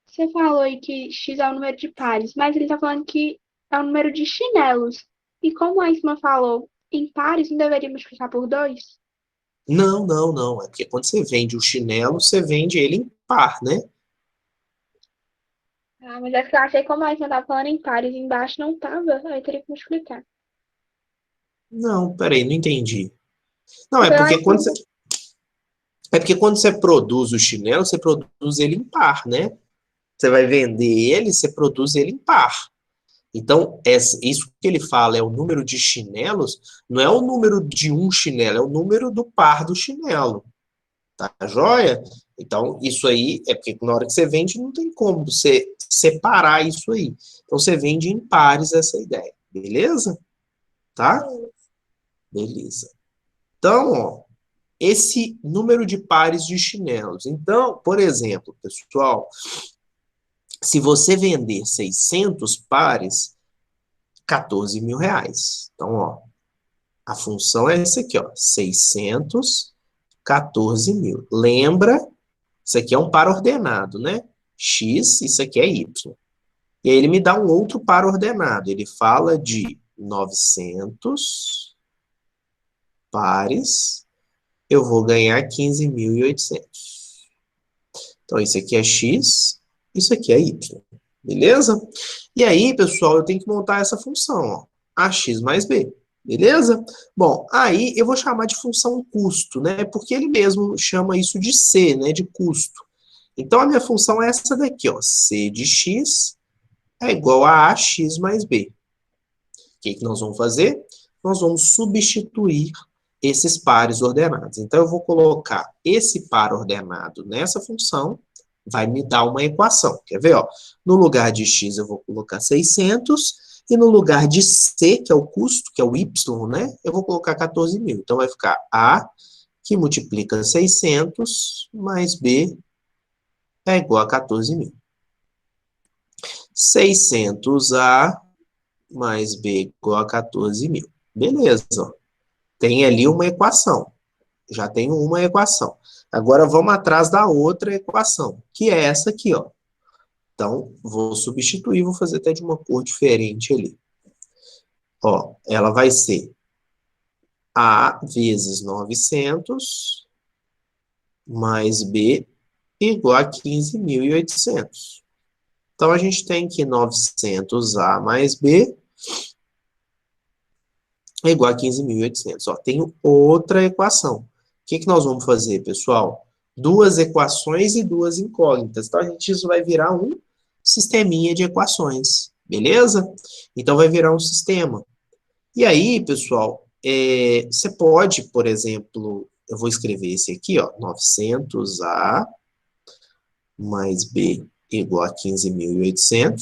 Você falou aí que X é o número de pares, mas ele tá falando que é o número de chinelos. E como a Isma falou, em pares não deveria multiplicar por 2? Não, não, não. É porque quando você vende o chinelo, você vende ele em par, né? Ah, mas é que eu achei como a Isma tava falando em pares e embaixo não tava, aí teria que multiplicar. Não, peraí, não entendi. Não, Foi lá em cima. é porque quando você produz o chinelo, você produz ele em par, né? Você vai vender ele, você produz ele em par. Então, isso que ele fala é o número de chinelos, não é o número de um chinelo, é o número do par do chinelo. Tá joia? Então, isso aí é porque na hora que você vende, não tem como você separar isso aí. Então, você vende em pares essa ideia. Beleza? Tá? Beleza. Então, ó, esse número de pares de chinelos. Então, por exemplo, pessoal, se você vender 600 pares, 14 mil reais. Então, ó, a função é essa aqui, ó, 600, 14 mil. Lembra, isso aqui é um par ordenado, né? X, isso aqui é Y. E aí ele me dá um outro par ordenado. Ele fala de 900 pares, eu vou ganhar 15.800. Então, isso aqui é X, isso aqui é Y. Beleza? E aí, pessoal, eu tenho que montar essa função, ó, AX mais B. Beleza? Bom, aí eu vou chamar de função custo, né? Porque ele mesmo chama isso de C, né? De custo. Então, a minha função é essa daqui, ó. C de X é igual a AX mais B. O que nós vamos fazer? Nós vamos substituir esses pares ordenados. Então, eu vou colocar esse par ordenado nessa função, vai me dar uma equação. Quer ver? Ó? No lugar de x, eu vou colocar 600, e no lugar de c, que é o custo, que é o y, né? Eu vou colocar 14 mil. Então, vai ficar a, que multiplica 600, mais b é igual a 14 mil. 600A mais B igual a 14 mil. Beleza, ó. Tem ali uma equação. Já tenho uma equação. Agora vamos atrás da outra equação, que é essa aqui, ó. Então, vou substituir, vou fazer até de uma cor diferente ali. Ó, ela vai ser A vezes 900 mais B igual a 15.800. Então, a gente tem que 900A mais B é igual a 15.800. Ó, tenho outra equação. O que nós vamos fazer, pessoal? Duas equações e duas incógnitas. Então, isso vai virar um sisteminha de equações, beleza? Então, vai virar um sistema. E aí, pessoal, você pode, por exemplo, eu vou escrever esse aqui, ó, 900A mais B igual a 15.800.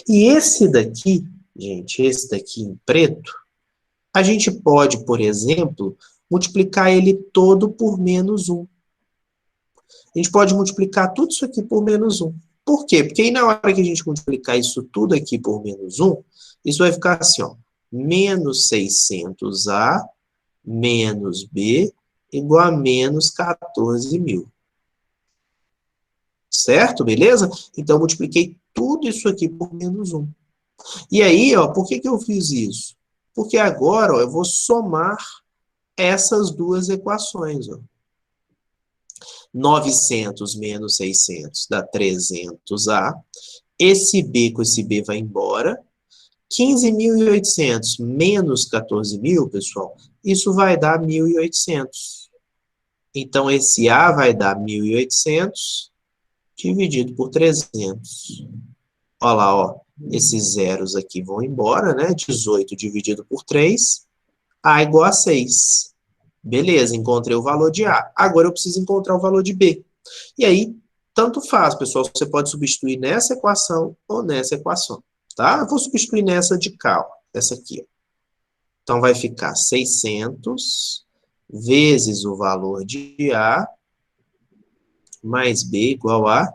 E esse daqui, gente, esse daqui em preto, a gente pode, por exemplo, multiplicar ele todo por menos 1. A gente pode multiplicar tudo isso aqui por menos 1. Por quê? Porque aí na hora que a gente multiplicar isso tudo aqui por menos 1, isso vai ficar assim, ó, menos 600A menos B igual a menos 14.000. Certo? Beleza? Então, eu multipliquei tudo isso aqui por menos 1. E aí, ó, por que que eu fiz isso? Porque agora, ó, eu vou somar essas duas equações, ó. 900 menos 600 dá 300A. Esse B com esse B vai embora. 15.800 menos 14.000, pessoal, isso vai dar 1.800. Então, esse A vai dar 1.800 dividido por 300. Olha lá, ó. Esses zeros aqui vão embora, né? 18 dividido por 3, A igual a 6. Beleza, encontrei o valor de A. Agora eu preciso encontrar o valor de B. E aí, tanto faz, pessoal. Você pode substituir nessa equação ou nessa equação, tá? Eu vou substituir nessa de cá, ó. Essa aqui, ó. Então, vai ficar 600 vezes o valor de A mais B igual a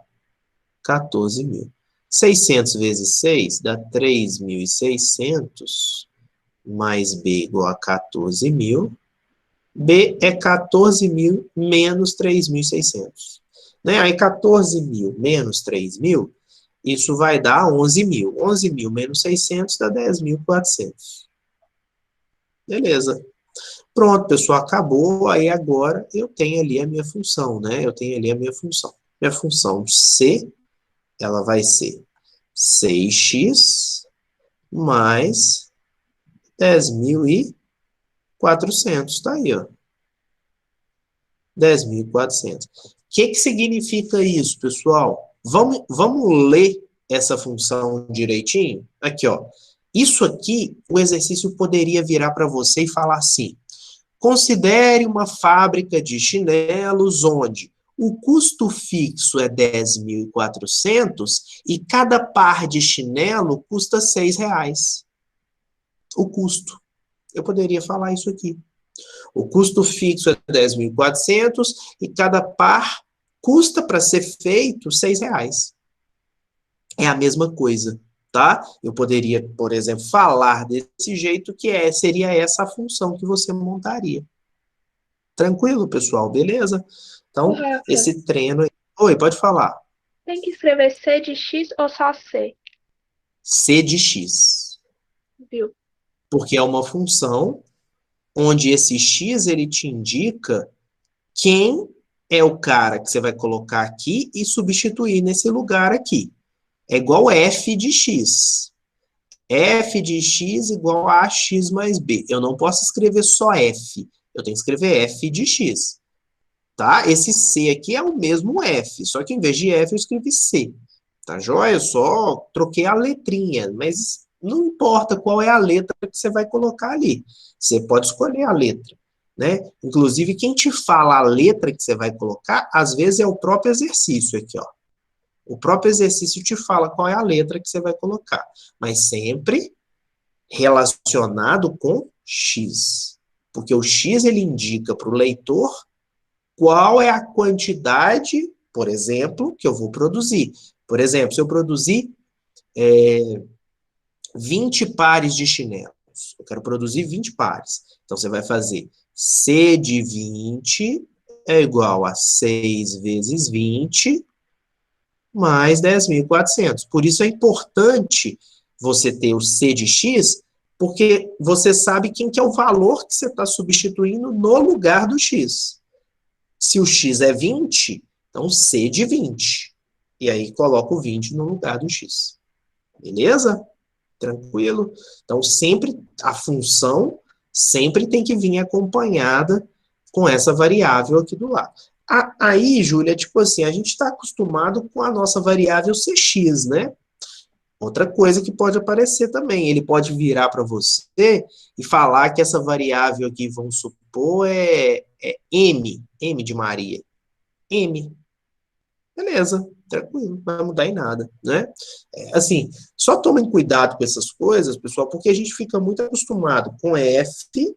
14.000. 600 vezes 6 dá 3.600, mais B igual a 14.000. B é 14.000 menos 3.600. Né? Aí 14.000 menos 3.000, isso vai dar 11.000. 11.000 menos 600 dá 10.400. Beleza. Pronto, pessoal, acabou. Aí agora eu tenho ali a minha função, né? Eu tenho ali a minha função. Minha função C, ela vai ser 6x mais 10.400. Tá aí, ó. 10.400. O que significa isso, pessoal? Vamos ler essa função direitinho? Aqui, ó. Isso aqui, o exercício poderia virar para você e falar assim: considere uma fábrica de chinelos onde o custo fixo é 10.400 e cada par de chinelo custa R$6. O custo. Eu poderia falar isso aqui. O custo fixo é 10.400 e cada par custa para ser feito R$6. É a mesma coisa, tá? Eu poderia, por exemplo, falar desse jeito que seria essa a função que você montaria. Tranquilo, pessoal? Beleza? Então, Rafa, esse treino... Oi, pode falar. tem que escrever C de X ou só C? C de X. Viu? Porque é uma função onde esse X, ele te indica quem é o cara que você vai colocar aqui e substituir nesse lugar aqui. É igual f de x. F de x igual a x mais b. Eu não posso escrever só f. Eu tenho que escrever f de x. Tá? Esse C aqui é o mesmo F, só que em vez de F eu escrevi C. Tá joia? Eu só troquei a letrinha, mas não importa qual é a letra que você vai colocar ali. Você pode escolher a letra, né? Inclusive, quem te fala a letra que você vai colocar, às vezes é o próprio exercício aqui, ó. O próprio exercício te fala qual é a letra que você vai colocar, mas sempre relacionado com X. Porque o X, ele indica para o leitor qual é a quantidade, por exemplo, que eu vou produzir. Por exemplo, se eu produzir 20 pares de chinelos, eu quero produzir 20 pares. Então, você vai fazer C de 20 é igual a 6 vezes 20 mais 10.400. Por isso é importante você ter o C de X, porque você sabe quem que é o valor que você está substituindo no lugar do X. Se o X é 20, então C de 20. E aí coloca o 20 no lugar do X. Beleza? Tranquilo? Então, sempre a função sempre tem que vir acompanhada com essa variável aqui do lado. Aí, Júlia, tipo assim, a gente está acostumado com a nossa variável cx, né? Outra coisa que pode aparecer também, ele pode virar para você e falar que essa variável aqui, vamos supor, é M de Maria. M. Beleza, tranquilo, não vai mudar em nada, né? Assim, só tomem cuidado com essas coisas, pessoal, porque a gente fica muito acostumado com F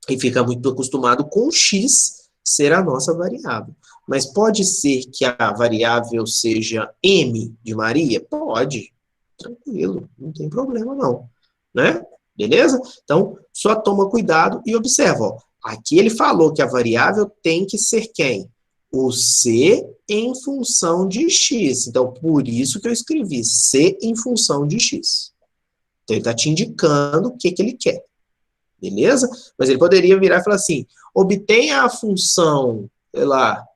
e fica muito acostumado com x ser a nossa variável. Mas pode ser que a variável seja M de Maria? Pode, tranquilo, não tem problema não, né? Beleza? Então, só toma cuidado e observa, ó. Aqui ele falou que a variável tem que ser quem? O C em função de x. Então, por isso que eu escrevi C em função de x. Então, ele está te indicando o que ele quer. Beleza? Mas ele poderia virar e falar assim, obtenha a função, sei lá,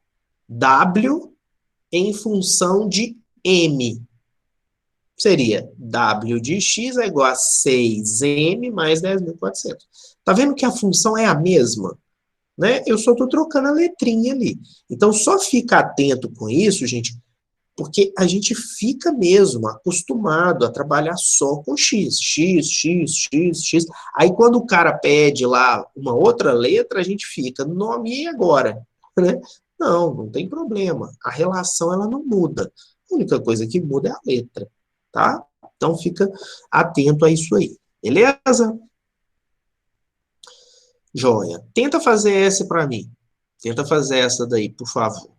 W em função de M. Seria W de x é igual a 6M mais 10.400. Tá vendo que a função é a mesma? Né? Eu só estou trocando a letrinha ali. Então, só fica atento com isso, gente, porque a gente fica mesmo acostumado a trabalhar só com x, x, x, x, x. Aí, quando o cara pede lá uma outra letra, a gente fica, nome e agora? Né? Não, não tem problema. A relação, ela não muda. A única coisa que muda é a letra, tá? Então, fica atento a isso aí. Beleza? Joia. Tenta fazer essa para mim. Tenta fazer essa daí, por favor.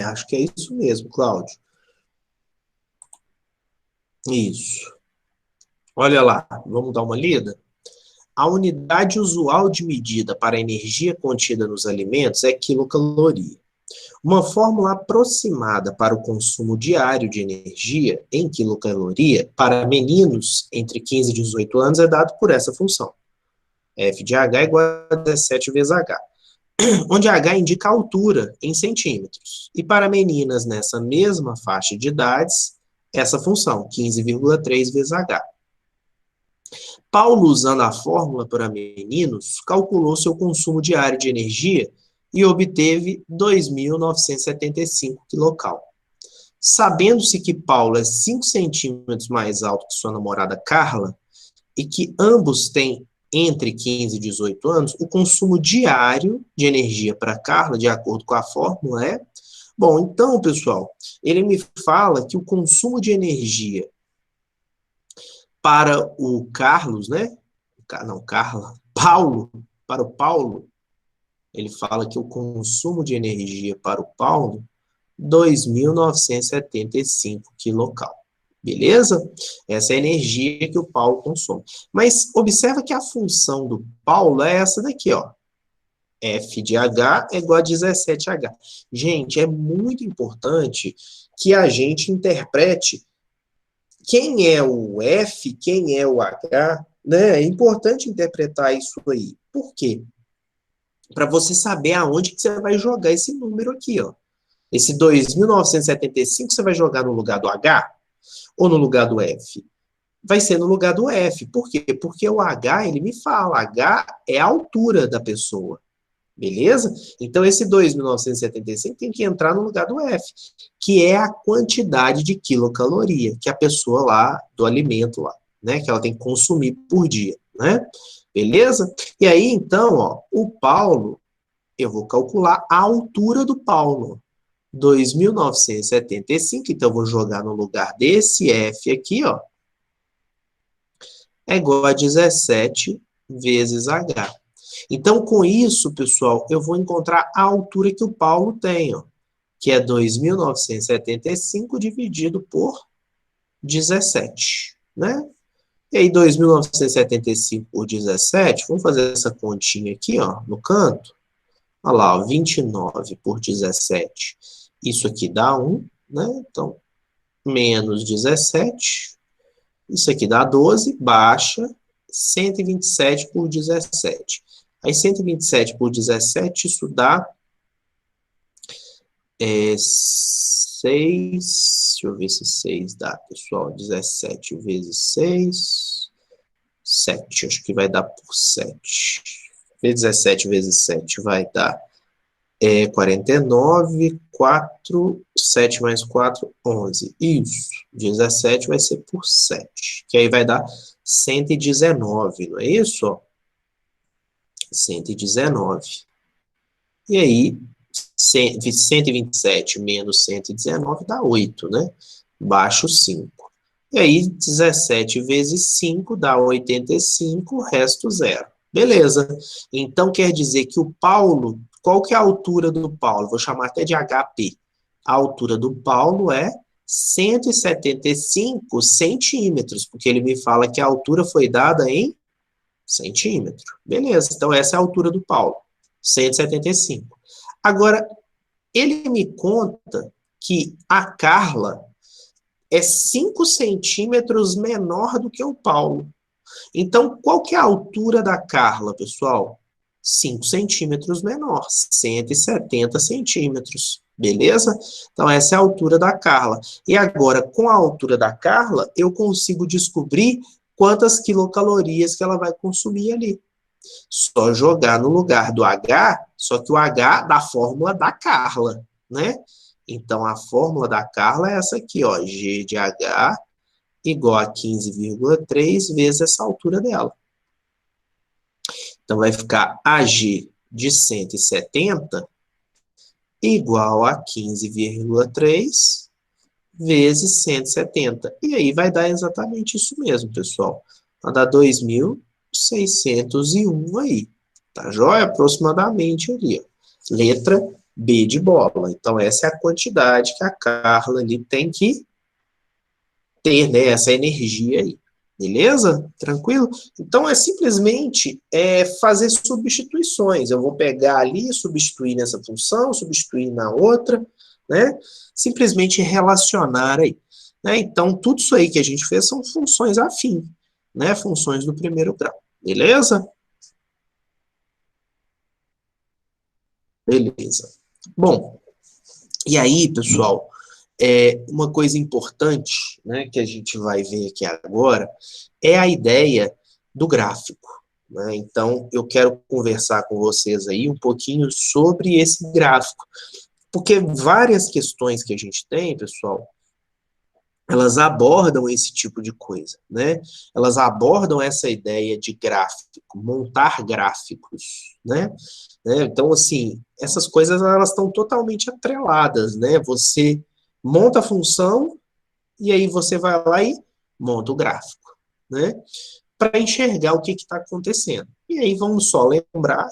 Acho que é isso mesmo, Cláudio. Isso. Olha lá, vamos dar uma lida? A unidade usual de medida para a energia contida nos alimentos é quilocaloria. Uma fórmula aproximada para o consumo diário de energia em quilocaloria para meninos entre 15 e 18 anos é dado por essa função. F de H é igual a 17 vezes H, onde H indica a altura em centímetros. E para meninas nessa mesma faixa de idades, essa função, 15,3 vezes H. Paulo, usando a fórmula para meninos, calculou seu consumo diário de energia e obteve 2.975 kcal. Sabendo-se que Paulo é 5 centímetros mais alto que sua namorada Carla, e que ambos têm entre 15 e 18 anos, o consumo diário de energia para Carla, de acordo com a fórmula, é... Bom, então, pessoal, ele me fala que o consumo de energia para o Carlos, né? Não, Carla. Paulo, para o Paulo, ele fala que o consumo de energia para o Paulo, 2.975 kcal. Beleza? Essa é a energia que o Paulo consome. Mas observa que a função do Paulo é essa daqui, ó. F de H é igual a 17H. Gente, é muito importante que a gente interprete quem é o F, quem é o H, né? É importante interpretar isso aí. Por quê? para você saber aonde que você vai jogar esse número aqui, ó. Esse 2.975 você vai jogar no lugar do H ou no lugar do F? Vai ser no lugar do F. Por quê? Porque o H, ele me fala, H é a altura da pessoa. Beleza? Então, esse 2.975 tem que entrar no lugar do F, que é a quantidade de quilocaloria que a pessoa lá, do alimento lá, né? Que ela tem que consumir por dia, né? Beleza? E aí, então, ó, o Paulo, eu vou calcular a altura do Paulo. 2.975, então eu vou jogar no lugar desse F aqui, ó, é igual a 17 vezes H. Então, com isso, pessoal, eu vou encontrar a altura que o Paulo tem, ó, que é 2.975 dividido por 17, né? E aí, 2.975 por 17, vamos fazer essa continha aqui, ó, no canto. Olha lá, ó, 29 por 17. Isso aqui dá 1, né? Então, menos 17. Isso aqui dá 12, baixa 127 por 17. Aí 127 por 17, isso dá 6. Deixa eu ver se 6 dá, pessoal. 17 vezes 6, 7. Acho que vai dar por 7. 17 vezes 7 vai dar 49, 4, 7 mais 4, 11. Isso. 17 vai ser por 7. Que aí vai dar 119, não é isso? Ó? 119. E aí, 127 menos 119 dá 8, né? Baixo 5. E aí, 17 vezes 5 dá 85, resto 0. Beleza. Então, quer dizer que o Paulo, qual que é a altura do Paulo? Vou chamar até de HP. A altura do Paulo é 175 centímetros, porque ele me fala que a altura foi dada em centímetro. Beleza, então essa é a altura do Paulo, 175. Agora, ele me conta que a Carla é 5 centímetros menor do que o Paulo. Então, qual que é a altura da Carla, pessoal? 5 centímetros menor, 170 centímetros. Beleza? Então, essa é a altura da Carla. E agora, com a altura da Carla, eu consigo descobrir quantas quilocalorias que ela vai consumir ali. Só jogar no lugar do H, só que o H da fórmula da Carla, né? Então, a fórmula da Carla é essa aqui, ó, G de H igual a 15,3 vezes essa altura dela. Então, vai ficar AG de 170 igual a 15,3 vezes 170. E aí vai dar exatamente isso mesmo, pessoal. Vai dar 2.601 aí. Tá joia? Aproximadamente ali, ó. Letra B de bola. Então, essa é a quantidade que a Carla ali tem que ter, né? Essa energia aí. Beleza? Tranquilo? Então, é simplesmente fazer substituições. Eu vou pegar ali, substituir nessa função, substituir na outra, né? Simplesmente relacionar aí. Né? Então, tudo isso aí que a gente fez são funções afins, né? Funções do primeiro grau. Beleza? Beleza. Bom, e aí, pessoal, uma coisa importante, né, que a gente vai ver aqui agora é a ideia do gráfico. Né? Então, eu quero conversar com vocês aí um pouquinho sobre esse gráfico, porque várias questões que a gente tem, pessoal, elas abordam esse tipo de coisa, né? Elas abordam essa ideia de gráfico, montar gráficos, né? Então, assim, essas coisas, elas estão totalmente atreladas, né? Você monta a função e aí você vai lá e monta o gráfico, né? Para enxergar o que está acontecendo. E aí vamos só lembrar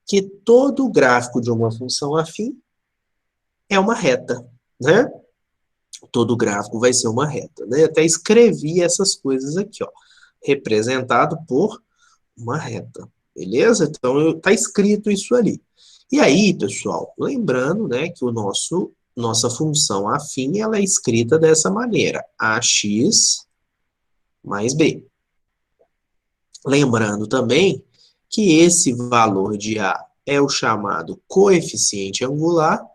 que todo gráfico de uma função afim é uma reta, né? Todo gráfico vai ser uma reta, né? Até escrevi essas coisas aqui, ó. Representado por uma reta, beleza? Então, está escrito isso ali. E aí, pessoal, lembrando, né, que nossa função afim, ela é escrita dessa maneira, AX mais B. Lembrando também que esse valor de A é o chamado coeficiente angular,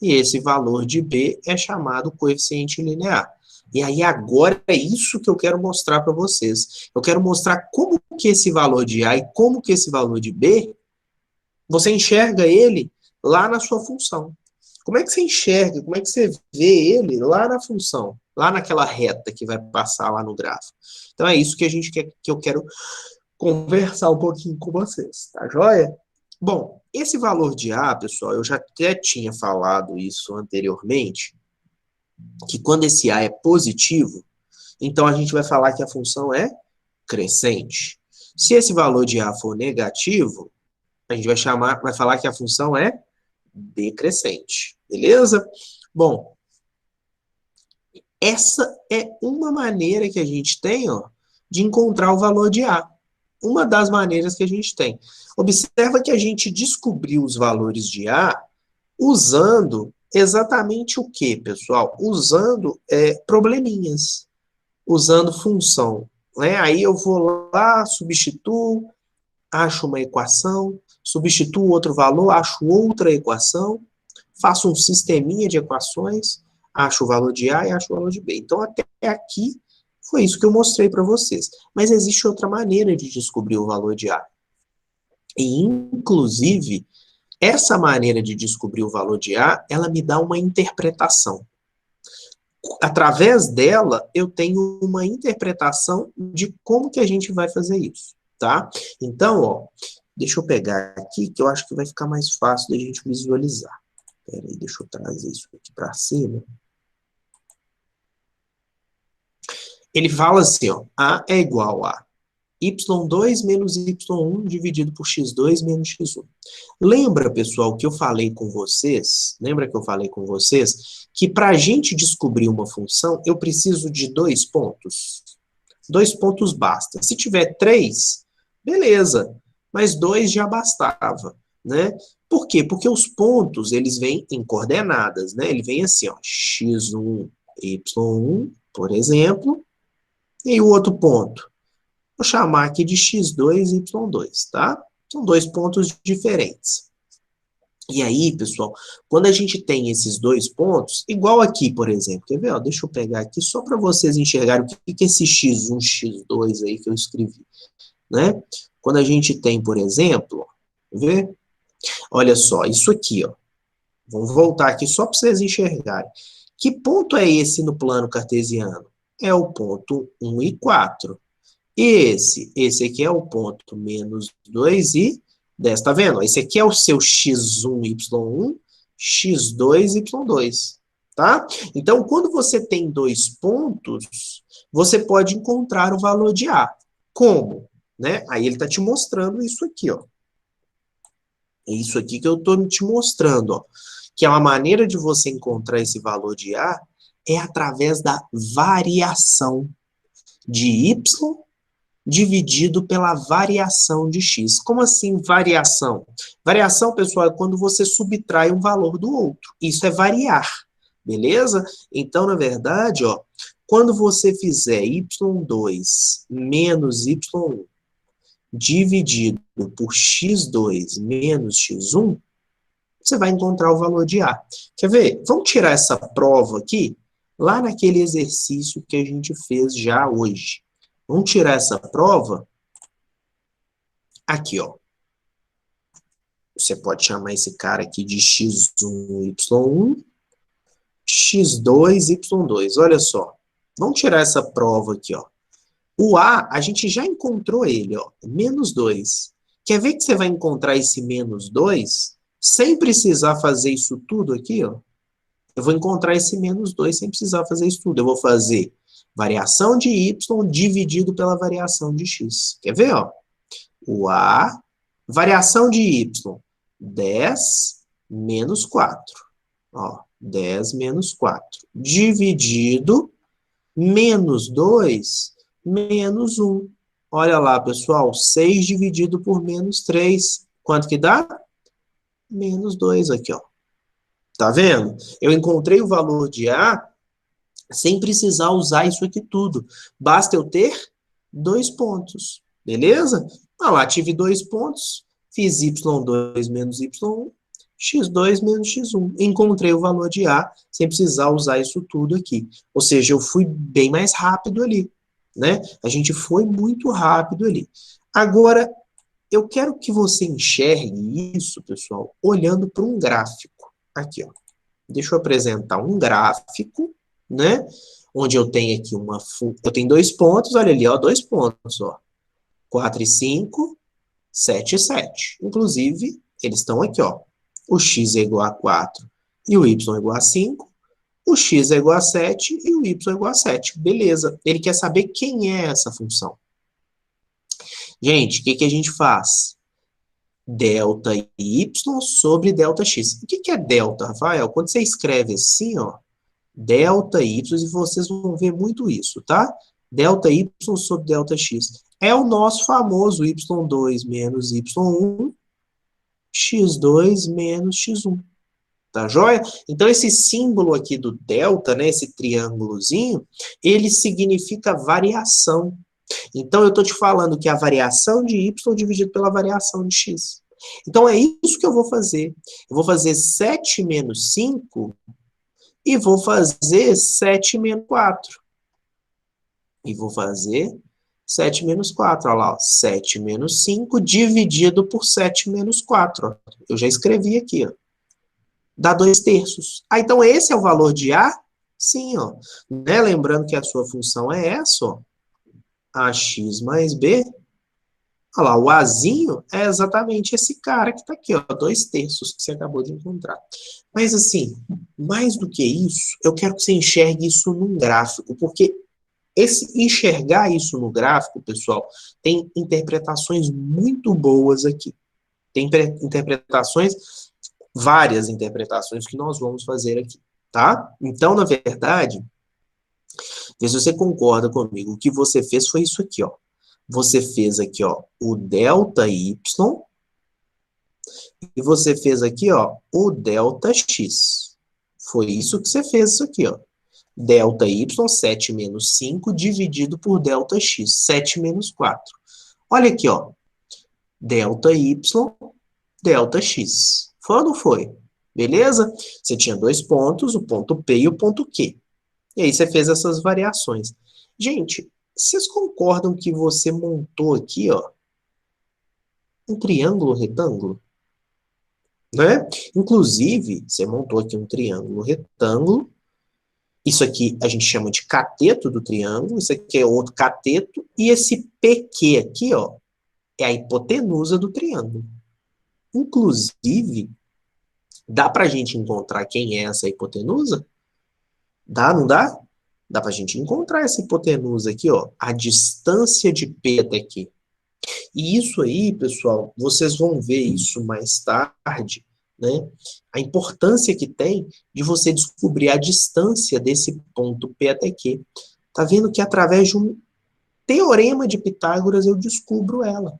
e esse valor de B é chamado coeficiente linear. E aí agora é isso que eu quero mostrar para vocês. Eu quero mostrar como que esse valor de A e como que esse valor de B, você enxerga ele lá na sua função. Como é que você enxerga, como é que você vê ele lá na função, lá naquela reta que vai passar lá no gráfico. Então é isso que a gente quer, que eu quero conversar um pouquinho com vocês, tá joia? Bom, esse valor de A, pessoal, eu já até tinha falado isso anteriormente, que quando esse A é positivo, então a gente vai falar que a função é crescente. Se esse valor de A for negativo, a gente vai falar que a função é decrescente, beleza? Bom, essa é uma maneira que a gente tem, ó, de encontrar o valor de A. Uma das maneiras que a gente tem. Observa que a gente descobriu os valores de A usando exatamente o que, pessoal? Usando probleminhas, usando função. Né? Aí eu vou lá, substituo, acho uma equação, substituo outro valor, acho outra equação, faço um sisteminha de equações, acho o valor de A e acho o valor de B. Então, até aqui, foi isso que eu mostrei para vocês. Mas existe outra maneira de descobrir o valor de A. E, inclusive, essa maneira de descobrir o valor de A, ela me dá uma interpretação. Através dela, eu tenho uma interpretação de como que a gente vai fazer isso, tá? Então, ó, deixa eu pegar aqui, que eu acho que vai ficar mais fácil da gente visualizar. Peraí, deixa eu trazer isso aqui para cima. Ele fala assim, ó, A é igual a y2 menos y1 dividido por x2 menos x1. Lembra, pessoal, que eu falei com vocês? Lembra que eu falei com vocês que para a gente descobrir uma função, eu preciso de 2 pontos? 2 pontos basta. Se tiver 3, beleza, mas 2 já bastava, né? Por quê? Porque os pontos, eles vêm em coordenadas, né? Ele vem assim, ó, x1, y1, por exemplo, e o outro ponto? Vou chamar aqui de x2 e y2, tá? São 2 pontos diferentes. E aí, pessoal, quando a gente tem esses 2 pontos, igual aqui, por exemplo, quer ver? Ó, deixa eu pegar aqui só para vocês enxergarem o que é esse x1, x2 aí que eu escrevi, né? Quando a gente tem, por exemplo, quer ver? Olha só, isso aqui, ó. Vamos voltar aqui só para vocês enxergarem. Que ponto é esse no plano cartesiano? É o ponto 1 e 4. Esse aqui é o ponto menos 2 e 10, tá vendo? Esse aqui é o seu x1, y1, x2, y2, tá? Então, quando você tem 2 pontos, você pode encontrar o valor de A. Como? Né? Aí ele está te mostrando isso aqui, ó. É isso aqui que eu estou te mostrando, ó. Que é uma maneira de você encontrar esse valor de A é através da variação de y dividido pela variação de x. Como assim variação? Variação, pessoal, é quando você subtrai um valor do outro. Isso é variar, beleza? Então, na verdade, ó, quando você fizer y2 menos y1 dividido por x2 menos x1, você vai encontrar o valor de A. Quer ver? Vamos tirar essa prova aqui, lá naquele exercício que a gente fez já hoje. Vamos tirar essa prova aqui, ó. Você pode chamar esse cara aqui de x1, y1, x2, y2. Olha só. Vamos tirar essa prova aqui, ó. O A gente já encontrou ele, ó, menos 2. Quer ver que você vai encontrar esse menos 2 sem precisar fazer isso tudo aqui, ó? Eu vou encontrar esse menos 2 sem precisar fazer isso tudo. Eu vou fazer variação de y dividido pela variação de x. Quer ver, ó? O A, variação de y, 10 menos 4. Ó, 10 menos 4. Dividido menos 2 menos 1. Olha lá, pessoal, 6 dividido por menos 3. Quanto que dá? Menos 2 aqui, ó. Tá vendo? Eu encontrei o valor de A sem precisar usar isso aqui tudo. Basta eu ter 2 pontos, beleza? Ah lá, tive 2 pontos, fiz y2 menos y1, x2 menos x1. Encontrei o valor de A, sem precisar usar isso tudo aqui. Ou seja, eu fui bem mais rápido ali, né? A gente foi muito rápido ali. Agora, eu quero que você enxergue isso, pessoal, olhando para um gráfico. Aqui, ó. Deixa eu apresentar um gráfico, né? Onde eu tenho aqui eu tenho 2 pontos, olha ali, ó, 2 pontos, ó. 4 e 5, 7 e 7. Inclusive, eles estão aqui, ó. O x é igual a 4 e o y é igual a 5. O x é igual a 7 e o y é igual a 7. Beleza. Ele quer saber quem é essa função. Gente, o que a gente faz? Delta y sobre delta x. O que é delta, Rafael? Quando você escreve assim, ó, delta y, e vocês vão ver muito isso, tá? Delta y sobre delta x. É o nosso famoso y2 menos y1, x2 menos x1. Tá joia? Então, esse símbolo aqui do delta, né, esse triângulozinho, ele significa variação. Então, eu estou te falando que a variação de y dividido pela variação de x. Então, é isso que eu vou fazer. Eu vou fazer 7 menos 5 e vou fazer 7 menos 4. E vou fazer 7 menos 4. Olha lá, ó, 7 menos 5 dividido por 7 menos 4. Ó. Eu já escrevi aqui, ó. Dá 2/3. Ah, então esse é o valor de A? Sim, ó. Né? Lembrando que a sua função é essa, ó. AX mais B. Olha lá, o Azinho é exatamente esse cara que está aqui, ó, 2/3 que você acabou de encontrar. Mas assim, mais do que isso, eu quero que você enxergue isso num gráfico, porque enxergar isso no gráfico, pessoal, tem interpretações muito boas aqui. Tem interpretações, várias interpretações que nós vamos fazer aqui, tá? Então, na verdade, vê se você concorda comigo. O que você fez foi isso aqui, ó. Você fez aqui, ó, o delta y, e você fez aqui, ó, o delta x. Foi isso que você fez, isso aqui, ó. Delta y, 7 menos 5, dividido por delta x, 7 menos 4. Olha aqui, ó. Delta y, delta x. Foi ou não foi? Beleza? Você tinha 2 pontos, o ponto P e o ponto Q. E aí você fez essas variações. Gente, vocês concordam que você montou aqui, ó, um triângulo retângulo? Né? Inclusive, você montou aqui um triângulo retângulo. Isso aqui a gente chama de cateto do triângulo. Isso aqui é outro cateto. E esse PQ aqui, ó, é a hipotenusa do triângulo. Inclusive, dá pra gente encontrar quem é essa hipotenusa? Dá, não dá? Dá pra gente encontrar essa hipotenusa aqui, ó, a distância de P até Q. E isso aí, pessoal, vocês vão ver isso mais tarde, né? A importância que tem de você descobrir a distância desse ponto P até Q. Tá vendo que através de um teorema de Pitágoras eu descubro ela.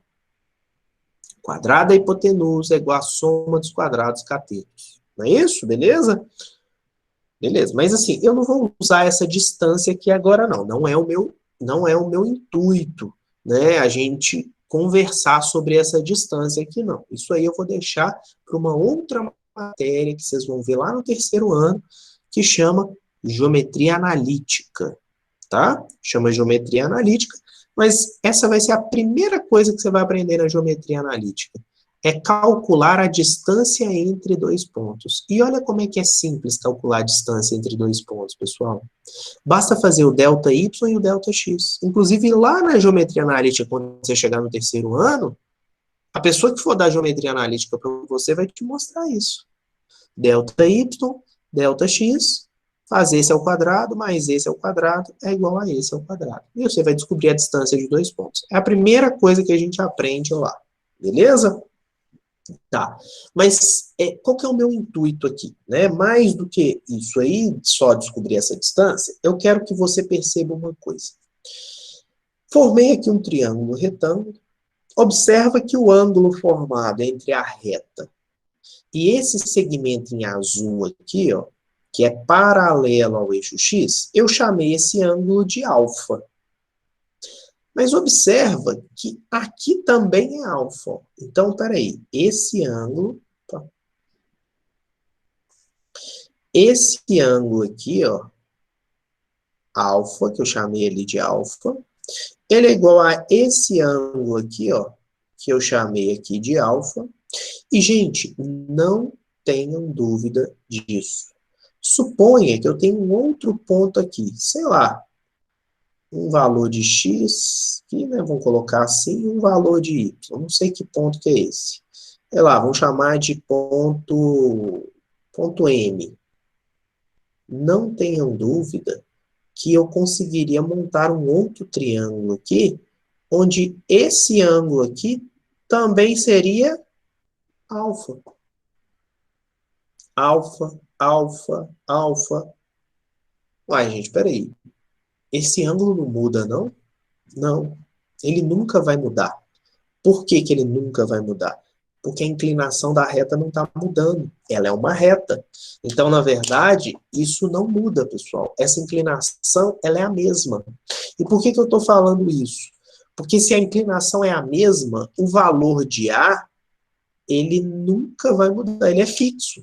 Quadrado da hipotenusa é igual a soma dos quadrados catetos. Não é isso? Beleza? Beleza. Mas assim, eu não vou usar essa distância aqui agora, não. Não é o meu intuito, né? A gente conversar sobre essa distância aqui, não. Isso aí eu vou deixar para uma outra matéria que vocês vão ver lá no 3º ano, que chama geometria analítica, tá? Chama geometria analítica, mas essa vai ser a primeira coisa que você vai aprender na geometria analítica. É calcular a distância entre 2 pontos. E olha como é que é simples calcular a distância entre 2 pontos, pessoal. Basta fazer o delta y e o delta x. Inclusive, lá na geometria analítica, quando você chegar no 3º ano, a pessoa que for dar geometria analítica para você vai te mostrar isso. Delta y, delta x, fazer esse ao quadrado, mais esse ao quadrado, é igual a esse ao quadrado. E você vai descobrir a distância de 2 pontos. É a primeira coisa que a gente aprende lá. Beleza? Tá, mas qual que é o meu intuito aqui? Né? Mais do que isso aí, só descobrir essa distância, eu quero que você perceba uma coisa. Formei aqui um triângulo retângulo, observa que o ângulo formado entre a reta e esse segmento em azul aqui, ó, que é paralelo ao eixo X, eu chamei esse ângulo de alfa. Mas observa que aqui também é alfa. Então, peraí, esse ângulo, tá? Esse ângulo aqui, ó, alfa, que eu chamei ele de alfa, ele é igual a esse ângulo aqui, ó, que eu chamei aqui de alfa. E, gente, não tenham dúvida disso. Suponha que eu tenho um outro ponto aqui, sei lá, um valor de x, aqui, né, vamos colocar assim, um valor de y, não sei que ponto que é esse. Sei lá, vamos chamar de ponto M. Não tenham dúvida que eu conseguiria montar um outro triângulo aqui, onde esse ângulo aqui também seria alfa. Alfa, alfa, alfa. Uai, gente, peraí. Esse ângulo não muda, não? Não. Ele nunca vai mudar. Por que que ele nunca vai mudar? Porque a inclinação da reta não está mudando. Ela é uma reta. Então, na verdade, isso não muda, pessoal. Essa inclinação, ela é a mesma. E por que que eu estou falando isso? Porque se a inclinação é a mesma, o valor de A, ele nunca vai mudar. Ele é fixo.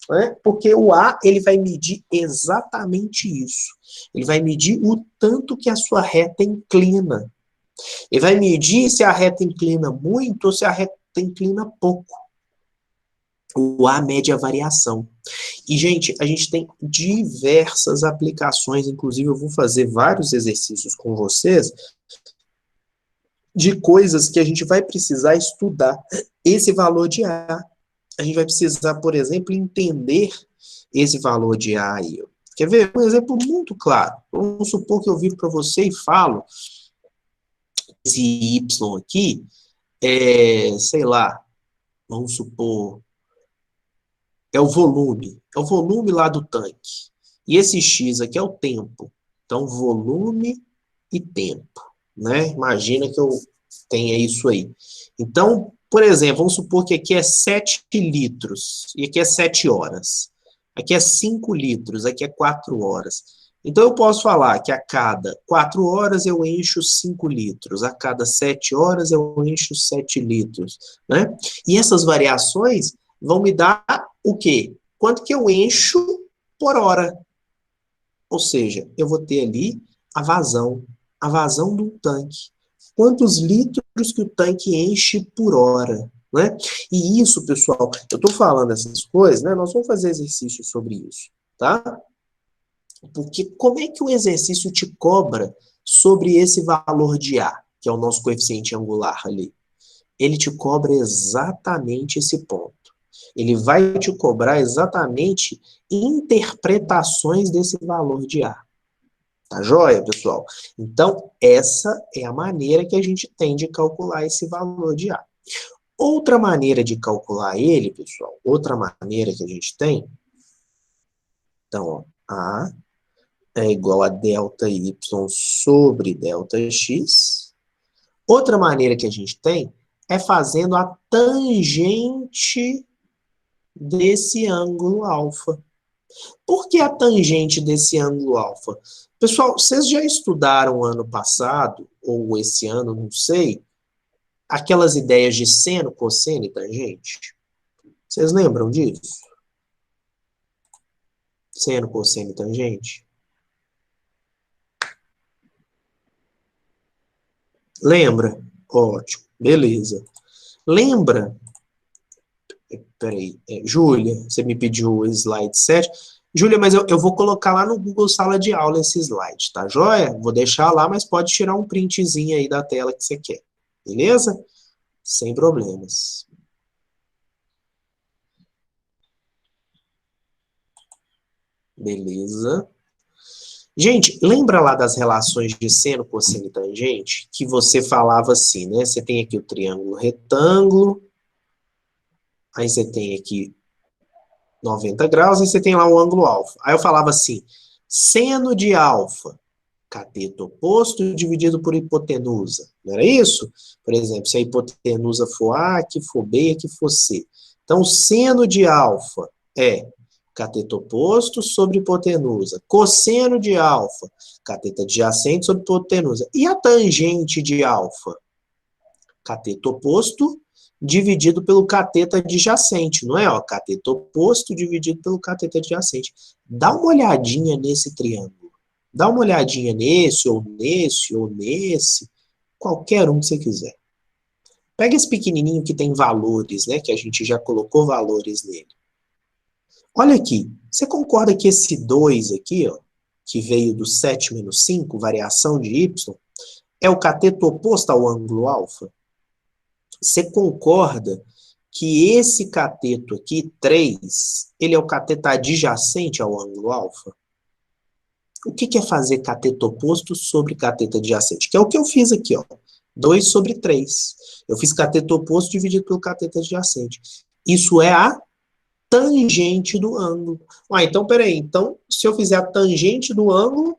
Né? Porque o A, ele vai medir exatamente isso. Ele vai medir o tanto que a sua reta inclina. Ele vai medir se a reta inclina muito ou se a reta inclina pouco. O A mede a variação. E, gente, a gente tem diversas aplicações, inclusive eu vou fazer vários exercícios com vocês, de coisas que a gente vai precisar estudar esse valor de A. A gente vai precisar, por exemplo, entender esse valor de A aí. Quer ver? Um exemplo muito claro. Vamos supor que eu viro para você e falo esse Y aqui sei lá, vamos supor, é o volume lá do tanque. E esse X aqui é o tempo. Então, volume e tempo, né? Imagina que eu tenha isso aí. Então, por exemplo, vamos supor que aqui é 7 litros, e aqui é 7 horas. Aqui é 5 litros, aqui é 4 horas. Então, eu posso falar que a cada 4 horas eu encho 5 litros, a cada 7 horas eu encho 7 litros, né? E essas variações vão me dar o quê? Quanto que eu encho por hora. Ou seja, eu vou ter ali a vazão do tanque. Quantos litros que o tanque enche por hora, né? E isso, pessoal, eu estou falando essas coisas, né? Nós vamos fazer exercício sobre isso, tá? Porque como é que o exercício te cobra sobre esse valor de A, que é o nosso coeficiente angular ali? Ele te cobra exatamente esse ponto. Ele vai te cobrar exatamente interpretações desse valor de A. Tá joia, pessoal? Então, essa é a maneira que a gente tem de calcular esse valor de A. Outra maneira de calcular ele, pessoal, outra maneira que a gente tem, então, ó, A é igual a ΔY sobre ΔX. Outra maneira que a gente tem é fazendo a tangente desse ângulo alfa. Por que a tangente desse ângulo alfa? Pessoal, vocês já estudaram ano passado, ou esse ano, não sei, aquelas ideias de seno, cosseno e tangente? Vocês lembram disso? Seno, cosseno e tangente? Lembra? Ótimo, beleza. Lembra? Peraí, Júlia, você me pediu o slide 7. Júlia, mas eu vou colocar lá no Google Sala de Aula esse slide, tá joia? Vou deixar lá, mas pode tirar um printzinho aí da tela que você quer, beleza? Sem problemas. Beleza. Gente, lembra lá das relações de seno, cosseno e tangente? Que você falava assim, né? Você tem aqui o triângulo retângulo, aí você tem aqui 90 graus, e você tem lá o ângulo alfa. Aí eu falava assim, seno de alfa, cateto oposto dividido por hipotenusa. Não era isso? Por exemplo, se a hipotenusa for A, aqui for B, aqui for C. Então, seno de alfa é cateto oposto sobre hipotenusa. Cosseno de alfa, cateto adjacente sobre hipotenusa. E a tangente de alfa? Cateto oposto dividido pelo cateto adjacente, não é? Ó, cateto oposto dividido pelo cateto adjacente. Dá uma olhadinha nesse triângulo. Dá uma olhadinha nesse, ou nesse, ou nesse. Qualquer um que você quiser. Pega esse pequenininho que tem valores, né? Que a gente já colocou valores nele. Olha aqui. Você concorda que esse 2 aqui, ó, que veio do 7 menos 5, variação de y, é o cateto oposto ao ângulo alfa? Você concorda que esse cateto aqui, 3, ele é o cateto adjacente ao ângulo alfa? O que é fazer cateto oposto sobre cateto adjacente? Que é o que eu fiz aqui, ó. 2 sobre 3. Eu fiz cateto oposto dividido pelo cateto adjacente. Isso é a tangente do ângulo. Então, peraí. Então, se eu fizer a tangente do ângulo,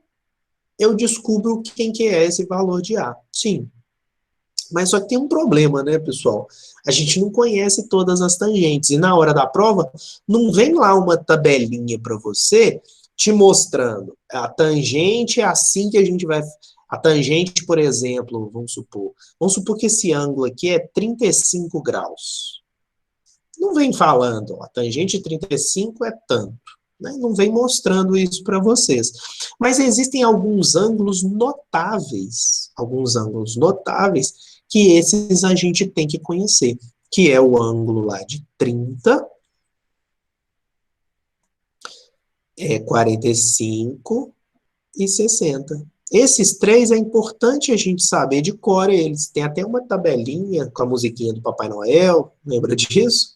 eu descubro quem que é esse valor de A. Sim. Mas só que tem um problema, né, pessoal? A gente não conhece todas as tangentes. E na hora da prova, não vem lá uma tabelinha para você te mostrando. A tangente é assim que a gente vai... A tangente, por exemplo, vamos supor que esse ângulo aqui é 35 graus. Não vem falando, ó, a tangente de 35 é tanto. Né? Não vem mostrando isso para vocês. Mas existem alguns ângulos notáveis, que esses a gente tem que conhecer, que é o ângulo lá de 30, 45 e 60. Esses três é importante a gente saber de cor eles. Tem até uma tabelinha com a musiquinha do Papai Noel, lembra disso?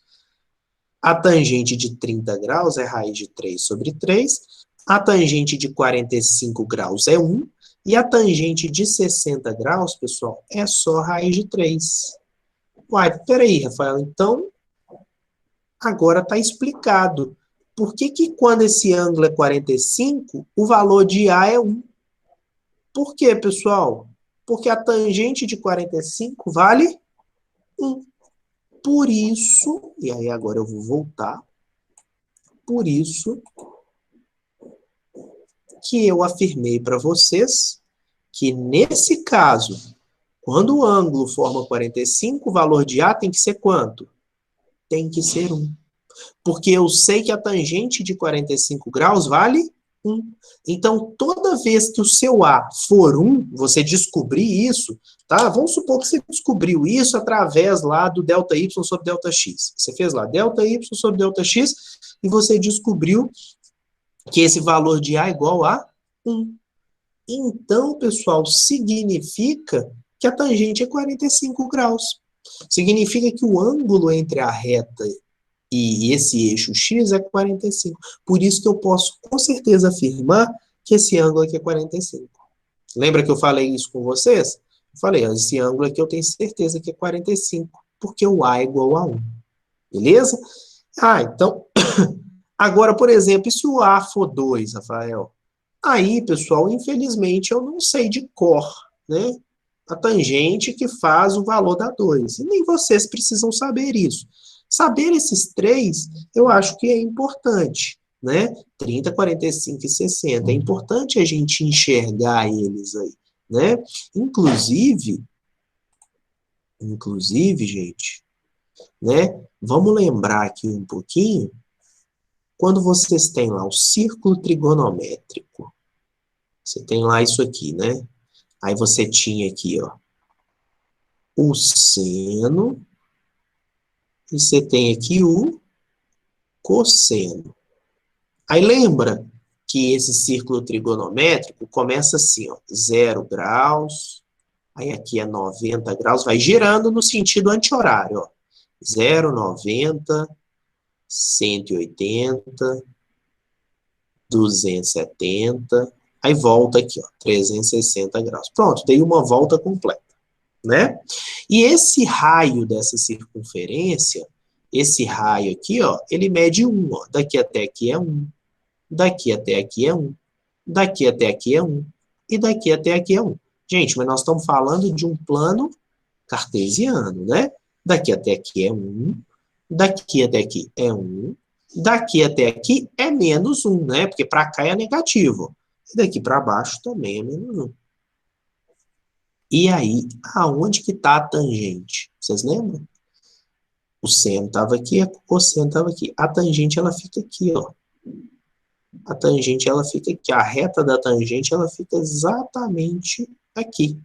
A tangente de 30 graus é raiz de 3 sobre 3, a tangente de 45 graus é 1, e a tangente de 60 graus, pessoal, é só raiz de 3. Uai, peraí, Rafael, então, agora está explicado. Por que que quando esse ângulo é 45, o valor de A é 1? Por quê, pessoal? Porque a tangente de 45 vale 1. Por isso, e aí agora eu vou voltar, por isso que eu afirmei para vocês que nesse caso, quando o ângulo forma 45, o valor de A tem que ser quanto? Tem que ser 1. Porque eu sei que a tangente de 45 graus vale 1. Então, toda vez que o seu A for 1, você descobrir isso, tá? Vamos supor que você descobriu isso através lá do delta y sobre delta x. Você fez lá delta y sobre delta x e você descobriu que esse valor de A é igual a 1. Então, pessoal, significa que a tangente é 45 graus. Significa que o ângulo entre a reta e esse eixo x é 45. Por isso que eu posso com certeza afirmar que esse ângulo aqui é 45. Lembra que eu falei isso com vocês? Eu falei, esse ângulo aqui eu tenho certeza que é 45, porque o A é igual a 1. Beleza? Então, agora, por exemplo, e se o A for 2, Rafael? Aí, pessoal, infelizmente, eu não sei de cor, né? A tangente que faz o valor da 2. E nem vocês precisam saber isso. Saber esses três, eu acho que é importante, né? 30, 45 e 60. É importante a gente enxergar eles aí, né? Inclusive, gente, né? Vamos lembrar aqui um pouquinho, quando vocês têm lá o círculo trigonométrico, você tem lá isso aqui, né? Aí você tinha aqui, ó, o seno, e você tem aqui o cosseno. Aí lembra que esse círculo trigonométrico começa assim, ó, 0 graus, aí aqui é 90 graus, vai girando no sentido anti-horário, ó. 0, 90, 180, 270, aí volta aqui, ó, 360 graus. Pronto, dei uma volta completa, né? E esse raio dessa circunferência, esse raio aqui, ó, ele mede 1, ó. Daqui até aqui é 1, daqui até aqui é 1, daqui até aqui é 1, e daqui até aqui é 1. Gente, mas nós estamos falando de um plano cartesiano, né? Daqui até aqui é 1, daqui até aqui é 1, Daqui até aqui é menos 1, né? Porque para cá é negativo. E daqui para baixo também é menos 1. E aí, aonde que está a tangente? Vocês lembram? O seno estava aqui, a cosseno estava aqui. A tangente, ela fica aqui, ó. A tangente, ela fica aqui. A reta da tangente, ela fica exatamente aqui.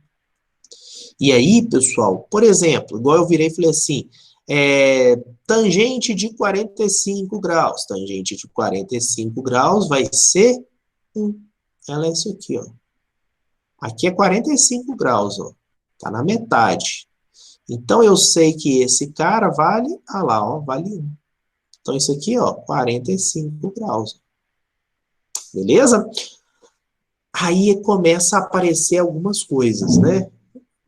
E aí, pessoal, por exemplo, igual eu virei e falei assim, tangente de 45 graus. Tangente de 45 graus vai ser 1. Ela é isso aqui, ó. Aqui é 45 graus, ó. Tá na metade. Então, eu sei que esse cara vale, ah lá, ó, vale 1. Então, isso aqui, ó, 45 graus. Beleza? Aí começa a aparecer algumas coisas, né?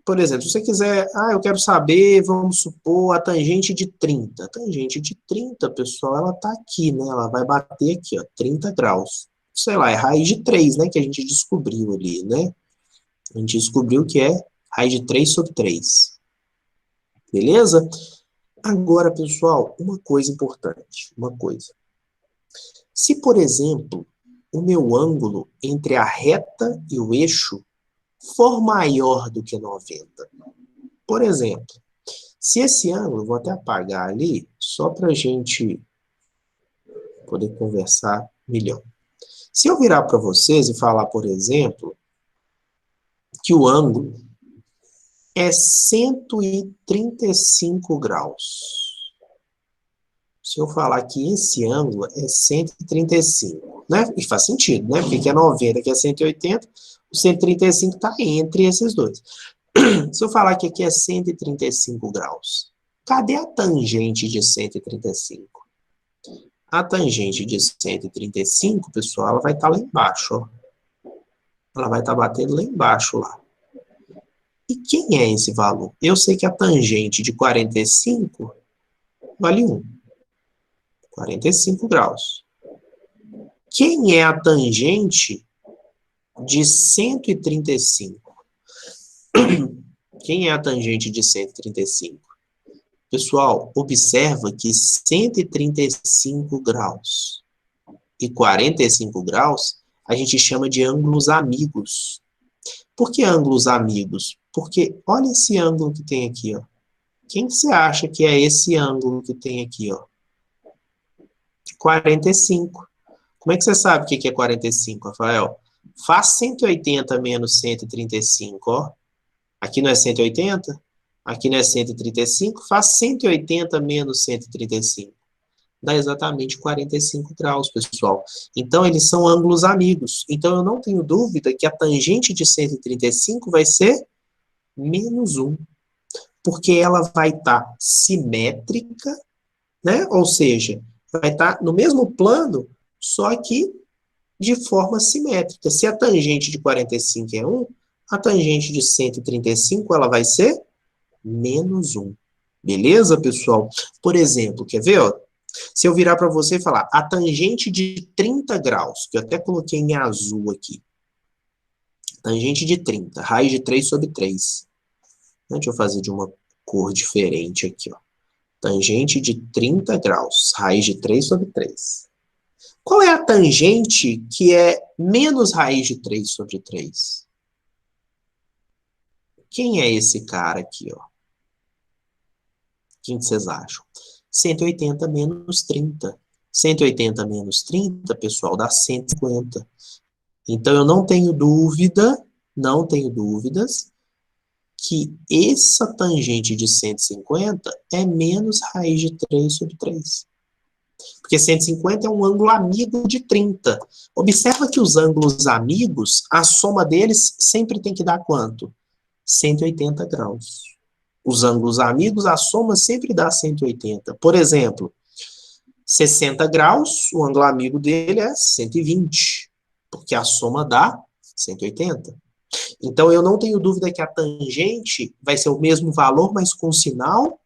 Por exemplo, se você quiser, eu quero saber, vamos supor, a tangente de 30. A tangente de 30, pessoal, ela tá aqui, né? Ela vai bater aqui, ó, 30 graus. Sei lá, é raiz de 3, né? Que a gente descobriu ali, né? A gente descobriu que é raiz de 3 sobre 3. Beleza? Agora, pessoal, uma coisa importante. Uma coisa. Se, por exemplo, o meu ângulo entre a reta e o eixo for maior do que 90. Por exemplo, se esse ângulo, vou até apagar ali, só para a gente poder conversar melhor. Se eu virar para vocês e falar, por exemplo, que o ângulo é 135 graus. Se eu falar que esse ângulo é 135, né? E faz sentido, né? Porque aqui é 90, aqui é 180, o 135 está entre esses dois. Se eu falar que aqui é 135 graus, cadê a tangente de 135? A tangente de 135, pessoal, ela vai estar lá embaixo, ó. Ela vai estar batendo lá embaixo, lá. E quem é esse valor? Eu sei que a tangente de 45 vale 1. 45 graus. Quem é a tangente de 135? Quem é a tangente de 135? Pessoal, observa que 135 graus e 45 graus a gente chama de ângulos amigos. Por que ângulos amigos? Porque olha esse ângulo que tem aqui, ó. Quem você acha que é esse ângulo que tem aqui, ó? 45. Como é que você sabe o que é 45, Rafael? Faz 180 menos 135, ó. Aqui não é 180? Aqui não é 135? Faz 180 menos 135. Dá exatamente 45 graus, pessoal. Então, eles são ângulos amigos. Então, eu não tenho dúvida que a tangente de 135 vai ser menos 1. Porque ela vai estar simétrica, né? Ou seja, vai estar no mesmo plano, só que de forma simétrica. Se a tangente de 45 é 1, a tangente de 135 ela vai ser menos 1. Beleza, pessoal? Por exemplo, quer ver? Ó? Se eu virar para você e falar a tangente de 30 graus, que eu até coloquei em azul aqui. Tangente de 30, raiz de 3 sobre 3. Deixa eu fazer de uma cor diferente aqui, ó. Tangente de 30 graus, raiz de 3 sobre 3. Qual é a tangente que é menos raiz de 3 sobre 3? Quem é esse cara aqui, ó? Quem vocês acham? 180 menos 30. 180 menos 30, pessoal, dá 150. Então, eu não tenho dúvidas que essa tangente de 150 é menos raiz de 3 sobre 3. Porque 150 é um ângulo amigo de 30. Observa que os ângulos amigos, a soma deles sempre tem que dar quanto? 180 graus. Os ângulos amigos, a soma sempre dá 180. Por exemplo, 60 graus, o ângulo amigo dele é 120, porque a soma dá 180. Então, eu não tenho dúvida que a tangente vai ser o mesmo valor, mas com sinal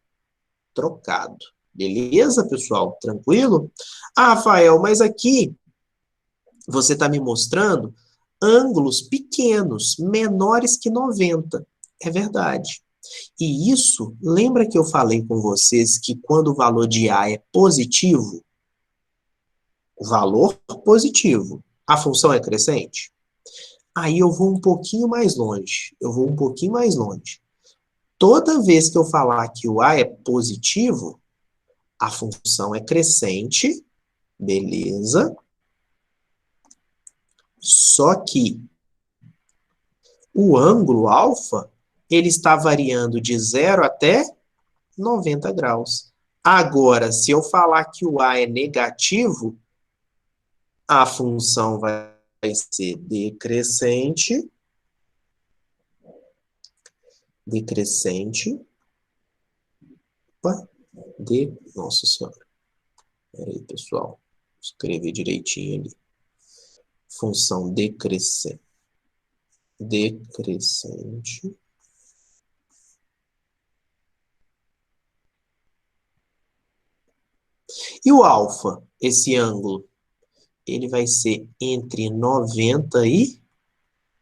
trocado. Beleza, pessoal? Tranquilo? Ah, Rafael, mas aqui você está me mostrando ângulos pequenos, menores que 90. É verdade. E isso, lembra que eu falei com vocês que quando o valor de A é positivo, Valor positivo. A função é crescente? Aí eu vou um pouquinho mais longe. Toda vez que eu falar que o A é positivo, a função é crescente, beleza? Só que o ângulo alfa, ele está variando de 0 até 90 graus. Agora, se eu falar que o A é negativo, a função vai ser decrescente, opa, nossa senhora, peraí, pessoal, escrevi direitinho ali, função decrescente, e o alfa, esse ângulo, ele vai ser entre 90 e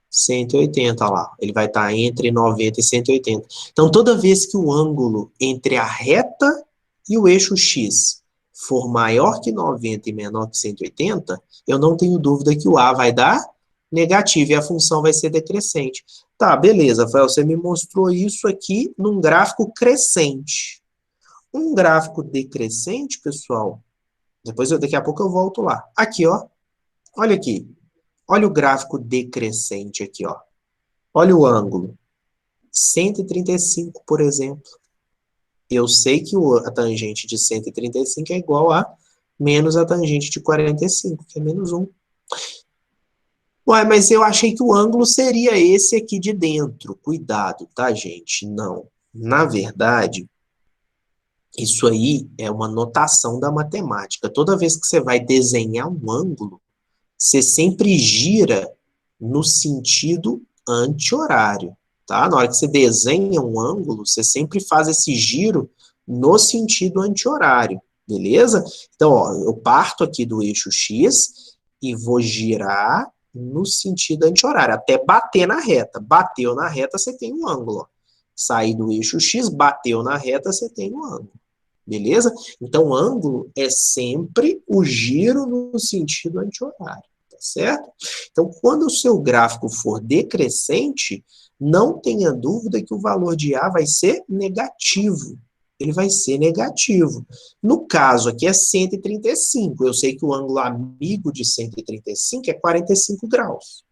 180, olha lá. Ele vai estar entre 90 e 180. Então, toda vez que o ângulo entre a reta e o eixo X for maior que 90 e menor que 180, eu não tenho dúvida que o A vai dar negativo e a função vai ser decrescente. Tá, beleza, Rafael, você me mostrou isso aqui num gráfico crescente. Um gráfico decrescente, pessoal, daqui a pouco eu volto lá. Aqui, ó. Olha aqui. Olha o gráfico decrescente aqui, ó. Olha o ângulo. 135, por exemplo. Eu sei que a tangente de 135 é igual a menos a tangente de 45, que é menos 1. Ué, mas eu achei que o ângulo seria esse aqui de dentro. Cuidado, tá, gente? Não. Na verdade, isso aí é uma notação da matemática. Toda vez que você vai desenhar um ângulo, você sempre gira no sentido anti-horário, tá? Na hora que você desenha um ângulo, você sempre faz esse giro no sentido anti-horário, beleza? Então, ó, eu parto aqui do eixo X e vou girar no sentido anti-horário, até bater na reta. Bateu na reta, você tem um ângulo, ó. Sair do eixo X, bateu na reta, você tem um ângulo. Beleza? Então, ângulo é sempre o giro no sentido anti-horário, tá certo? Então, quando o seu gráfico for decrescente, não tenha dúvida que o valor de A vai ser negativo. Ele vai ser negativo. No caso aqui é 135. Eu sei que o ângulo amigo de 135 é 45 graus.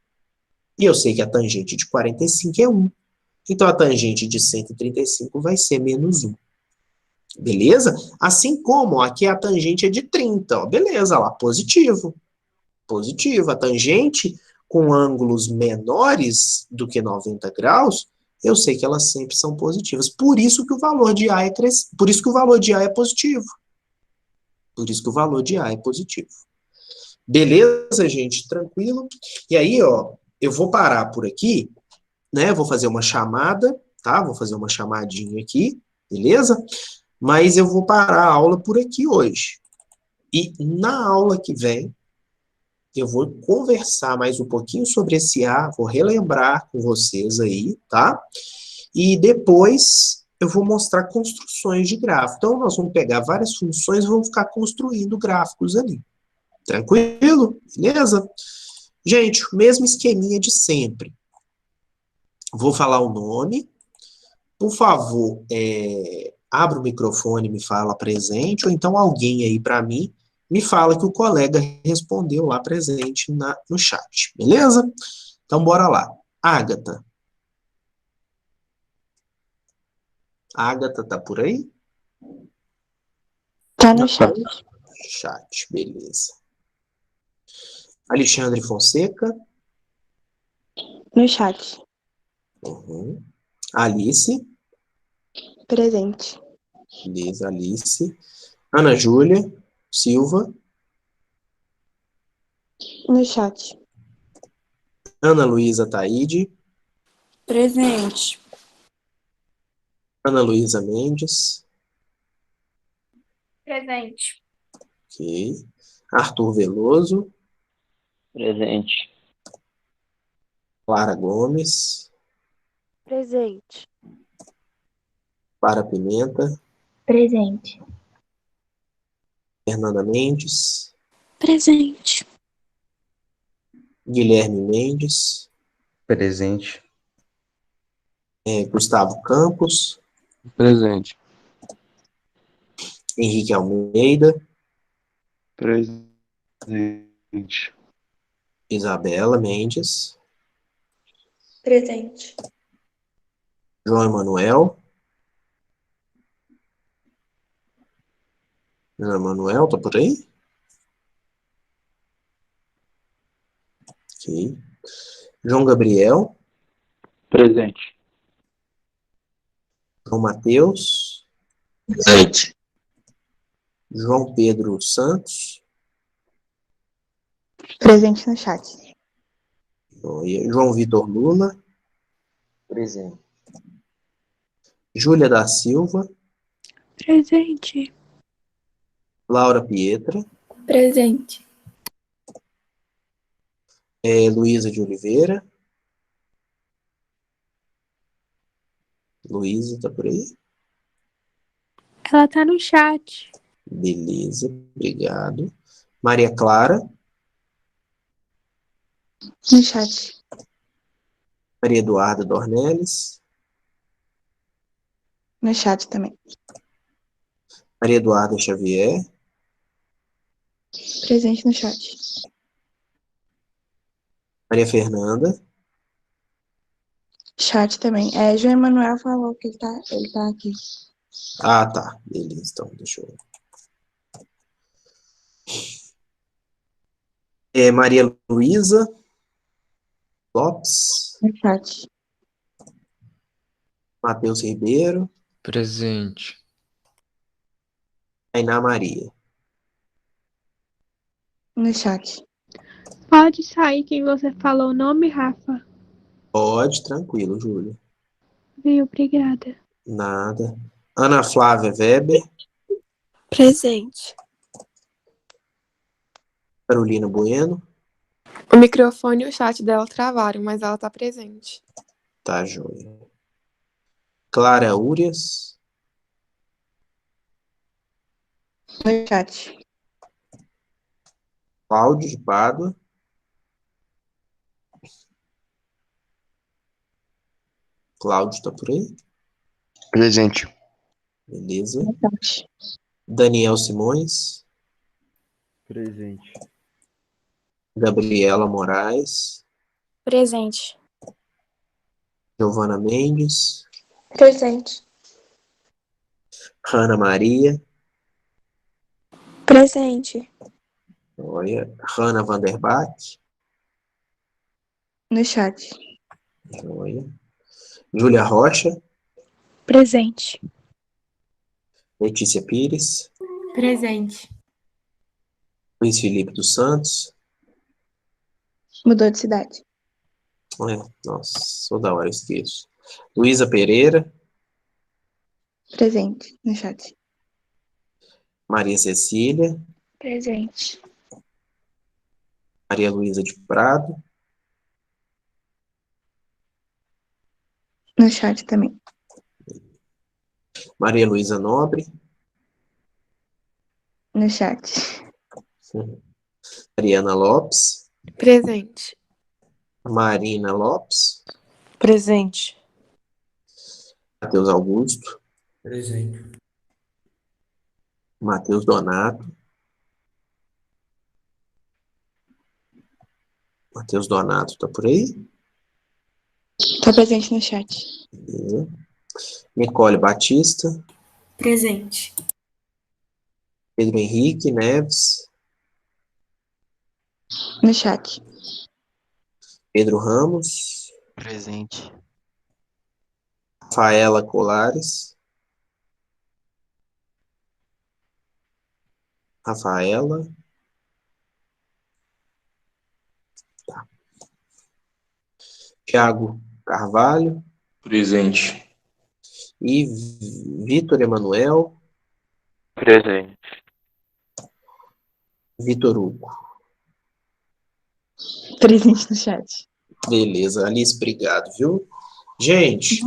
E eu sei que a tangente de 45 é 1. Então, a tangente de 135 vai ser menos 1. Beleza? Assim como aqui a tangente é de 30, ó, beleza, lá, positivo. Positivo. A tangente com ângulos menores do que 90 graus, eu sei que elas sempre são positivas. Por isso que o valor de A é por isso que o valor de A é positivo. Por isso que o valor de A é positivo. Beleza, gente? Tranquilo? E aí, ó, eu vou parar por aqui, né? Vou fazer uma chamada, tá? Vou fazer uma chamadinha aqui, beleza? Mas eu vou parar a aula por aqui hoje. E na aula que vem, eu vou conversar mais um pouquinho sobre esse A, vou relembrar com vocês aí, tá? E depois eu vou mostrar construções de gráfico. Então, nós vamos pegar várias funções e vamos ficar construindo gráficos ali. Tranquilo? Beleza? Gente, o mesmo esqueminha de sempre. Vou falar o nome. Por favor, abra o microfone e me fala presente, ou então alguém aí para mim me fala que o colega respondeu lá presente no chat, beleza? Então, bora lá. Ágata. Ágata tá por aí? Tá no chat. Chat, beleza. Alexandre Fonseca. No chat. Uhum. Alice. Presente. Beleza, Alice. Ana Júlia Silva. No chat. Ana Luísa Taide. Presente. Ana Luísa Mendes. Presente. Ok. Arthur Veloso. Presente. Clara Gomes. Presente. Clara Pimenta. Presente. Fernanda Mendes. Presente. Guilherme Mendes, Presente. Gustavo Campos, Presente. Henrique Almeida, Presente. Isabela Mendes, Presente. João Emanuel. João Emanuel, tá por aí? Ok. João Gabriel, Presente. João Mateus, Presente. João Pedro Santos, Presente no chat. João Vitor Luna, Presente. Júlia da Silva, Presente. Laura Pietra, Presente. Luísa de Oliveira. Luísa, tá por aí? Ela tá no chat. Beleza, obrigado. Maria Clara, No chat. Maria Eduarda Dornelles, No chat também. Maria Eduarda Xavier, Presente no chat. Maria Fernanda, Chat também. João Emanuel falou que ele tá aqui. ah, tá, beleza, então, deixa eu... Maria Luísa Lopes, No chat. Matheus Ribeiro, Presente. Tainá Maria. No chat. Pode sair quem você falou o nome, Rafa? Pode, tranquilo, Júlia. Viu? Obrigada. Nada. Ana Flávia Weber, Presente. Carolina Bueno, O microfone e o chat dela travaram, mas ela tá presente. tá, joia. Clara Úrias, No chat. Cláudio de Pádua, Cláudio tá por aí? Presente. Beleza. No chat. Daniel Simões, Presente. Gabriela Moraes, Presente. Giovana Mendes, Presente. Ana Maria, Presente. olha, Hanna Vanderbach, No chat. olha, Júlia Rocha, Presente. Letícia Pires, Presente. Luiz Felipe dos Santos, Mudou de cidade. nossa, toda hora eu esqueço. Luísa Pereira, Presente. No chat. Maria Cecília, Presente. Maria Luísa de Prado, No chat também. Maria Luísa Nobre, No chat. Mariana Lopes, Presente. Marina Lopes, Presente. Matheus Augusto, Presente. Matheus Donato, Matheus Donato tá por aí? Tá presente no chat. Beleza. Nicole Batista, Presente. Pedro Henrique Neves, No chat. Pedro Ramos, Presente. Rafaela Colares, Rafaela, tá. Thiago Carvalho Presente. e Vitor Emanuel, Presente. Vitor Hugo. Presente no chat. Beleza, Alice, obrigado, viu? Gente,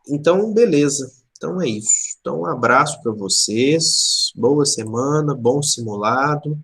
então, beleza. Então é isso. Então, um abraço para vocês, boa semana, bom simulado.